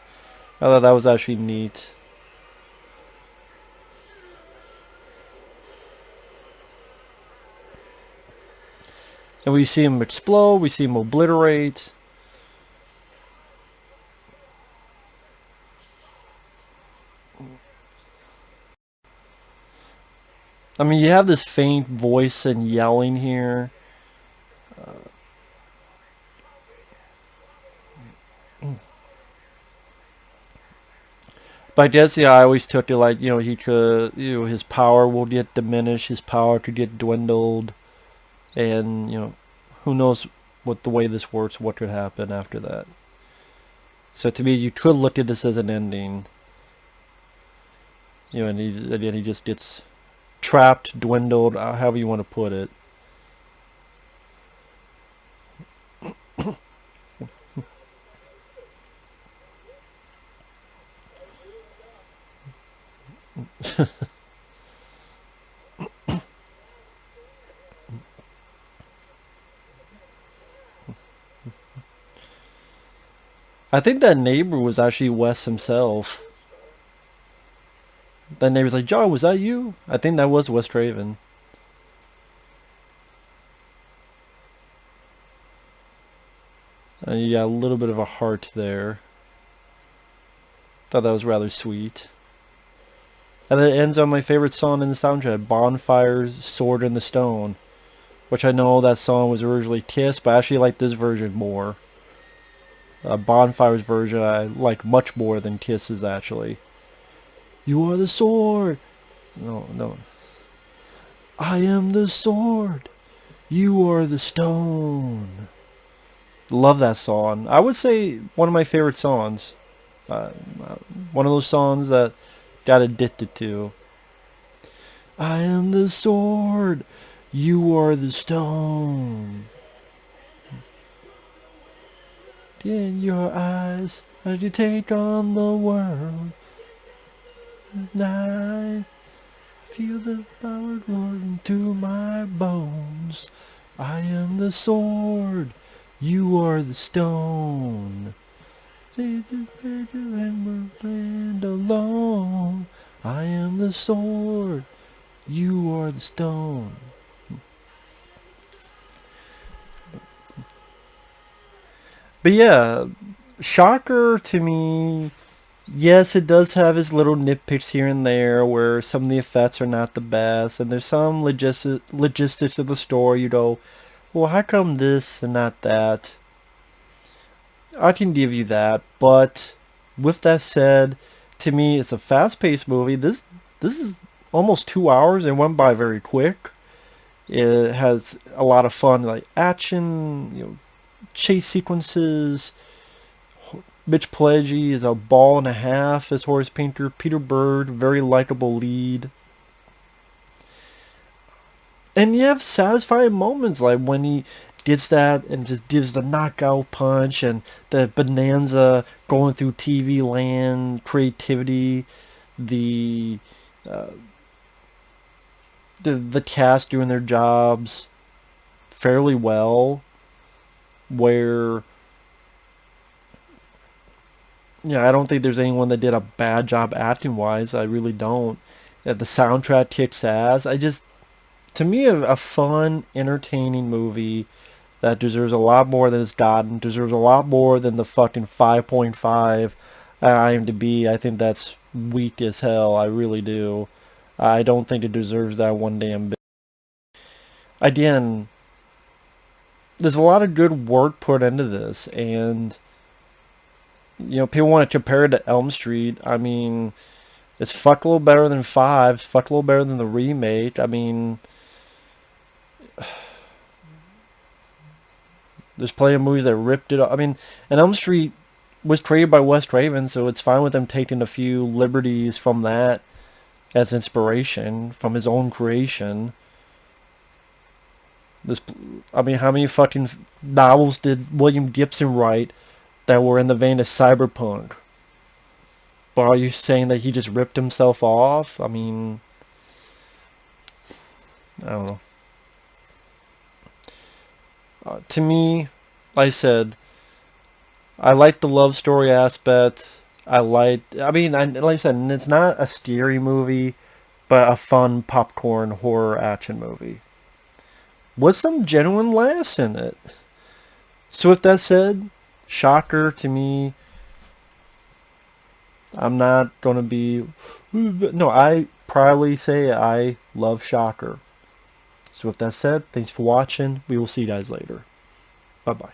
I thought that was actually neat. And we see him explode, we see him obliterate. I mean, you have this faint voice and yelling here. But I guess, yeah, I always took it like, he could, his power will get diminished, his power could get dwindled, and, who knows what the way this works, what could happen after that. So to me, you could look at this as an ending, and again, he just gets trapped, dwindled, however you want to put it. I think that neighbor was actually Wes himself. That neighbor's like, John, was that you? I think that was Wes Craven. You got a little bit of a heart there. Thought that was rather sweet. And then it ends on my favorite song in the soundtrack, Bonfire's Sword in the Stone. Which I know that song was originally Kiss, but I actually like this version more. Bonfire's version I like much more than Kiss's, actually. You are the sword. No, no. I am the sword. You are the stone. Love that song. I would say one of my favorite songs. One of those songs that got addicted to. I am the sword. You are the stone. In your eyes, as you take on the world. I feel the power roaring to my bones. I am the sword. You are the stone. And we're playing alone. I am the sword. You are the stone. But yeah, Shocker to me, yes, it does have its little nitpicks here and there where some of the effects are not the best, and there's some logistics of the story. You go, well, how come this and not that? I can give you that, but with that said, to me, it's a fast-paced movie. This is almost 2 hours. It went by very quick. It has a lot of fun, like action, chase sequences. Mitch Pileggi is a ball and a half as Horace Painter. Peter Byrd, very likable lead. And you have satisfying moments like when he gets that and just gives the knockout punch, and the bonanza going through TV land, creativity, the the cast doing their jobs fairly well, where I don't think there's anyone that did a bad job acting wise. I really don't. The soundtrack kicks ass. To me, a fun, entertaining movie that deserves a lot more than it's gotten, deserves a lot more than the fucking 5.5 at IMDb. I think that's weak as hell. I really do. I don't think it deserves that one damn bit. Again, there's a lot of good work put into this, and people want to compare it to Elm Street. I mean, it's fuck a little better than 5, fuck a little better than the remake. I mean, there's plenty of movies that ripped it up. I mean, and Elm Street was created by Wes Craven, so it's fine with them taking a few liberties from that as inspiration from his own creation. I mean, how many fucking novels did William Gibson write that were in the vein of cyberpunk? But are you saying that he just ripped himself off? I mean, I don't know. To me, like I said, I like the love story aspect. Like I said, it's not a scary movie, but a fun popcorn horror action movie with some genuine laughs in it. So with that said, Shocker to me, I'm not gonna be. No, I proudly say I love Shocker. So with that said, thanks for watching. We will see you guys later. Bye bye.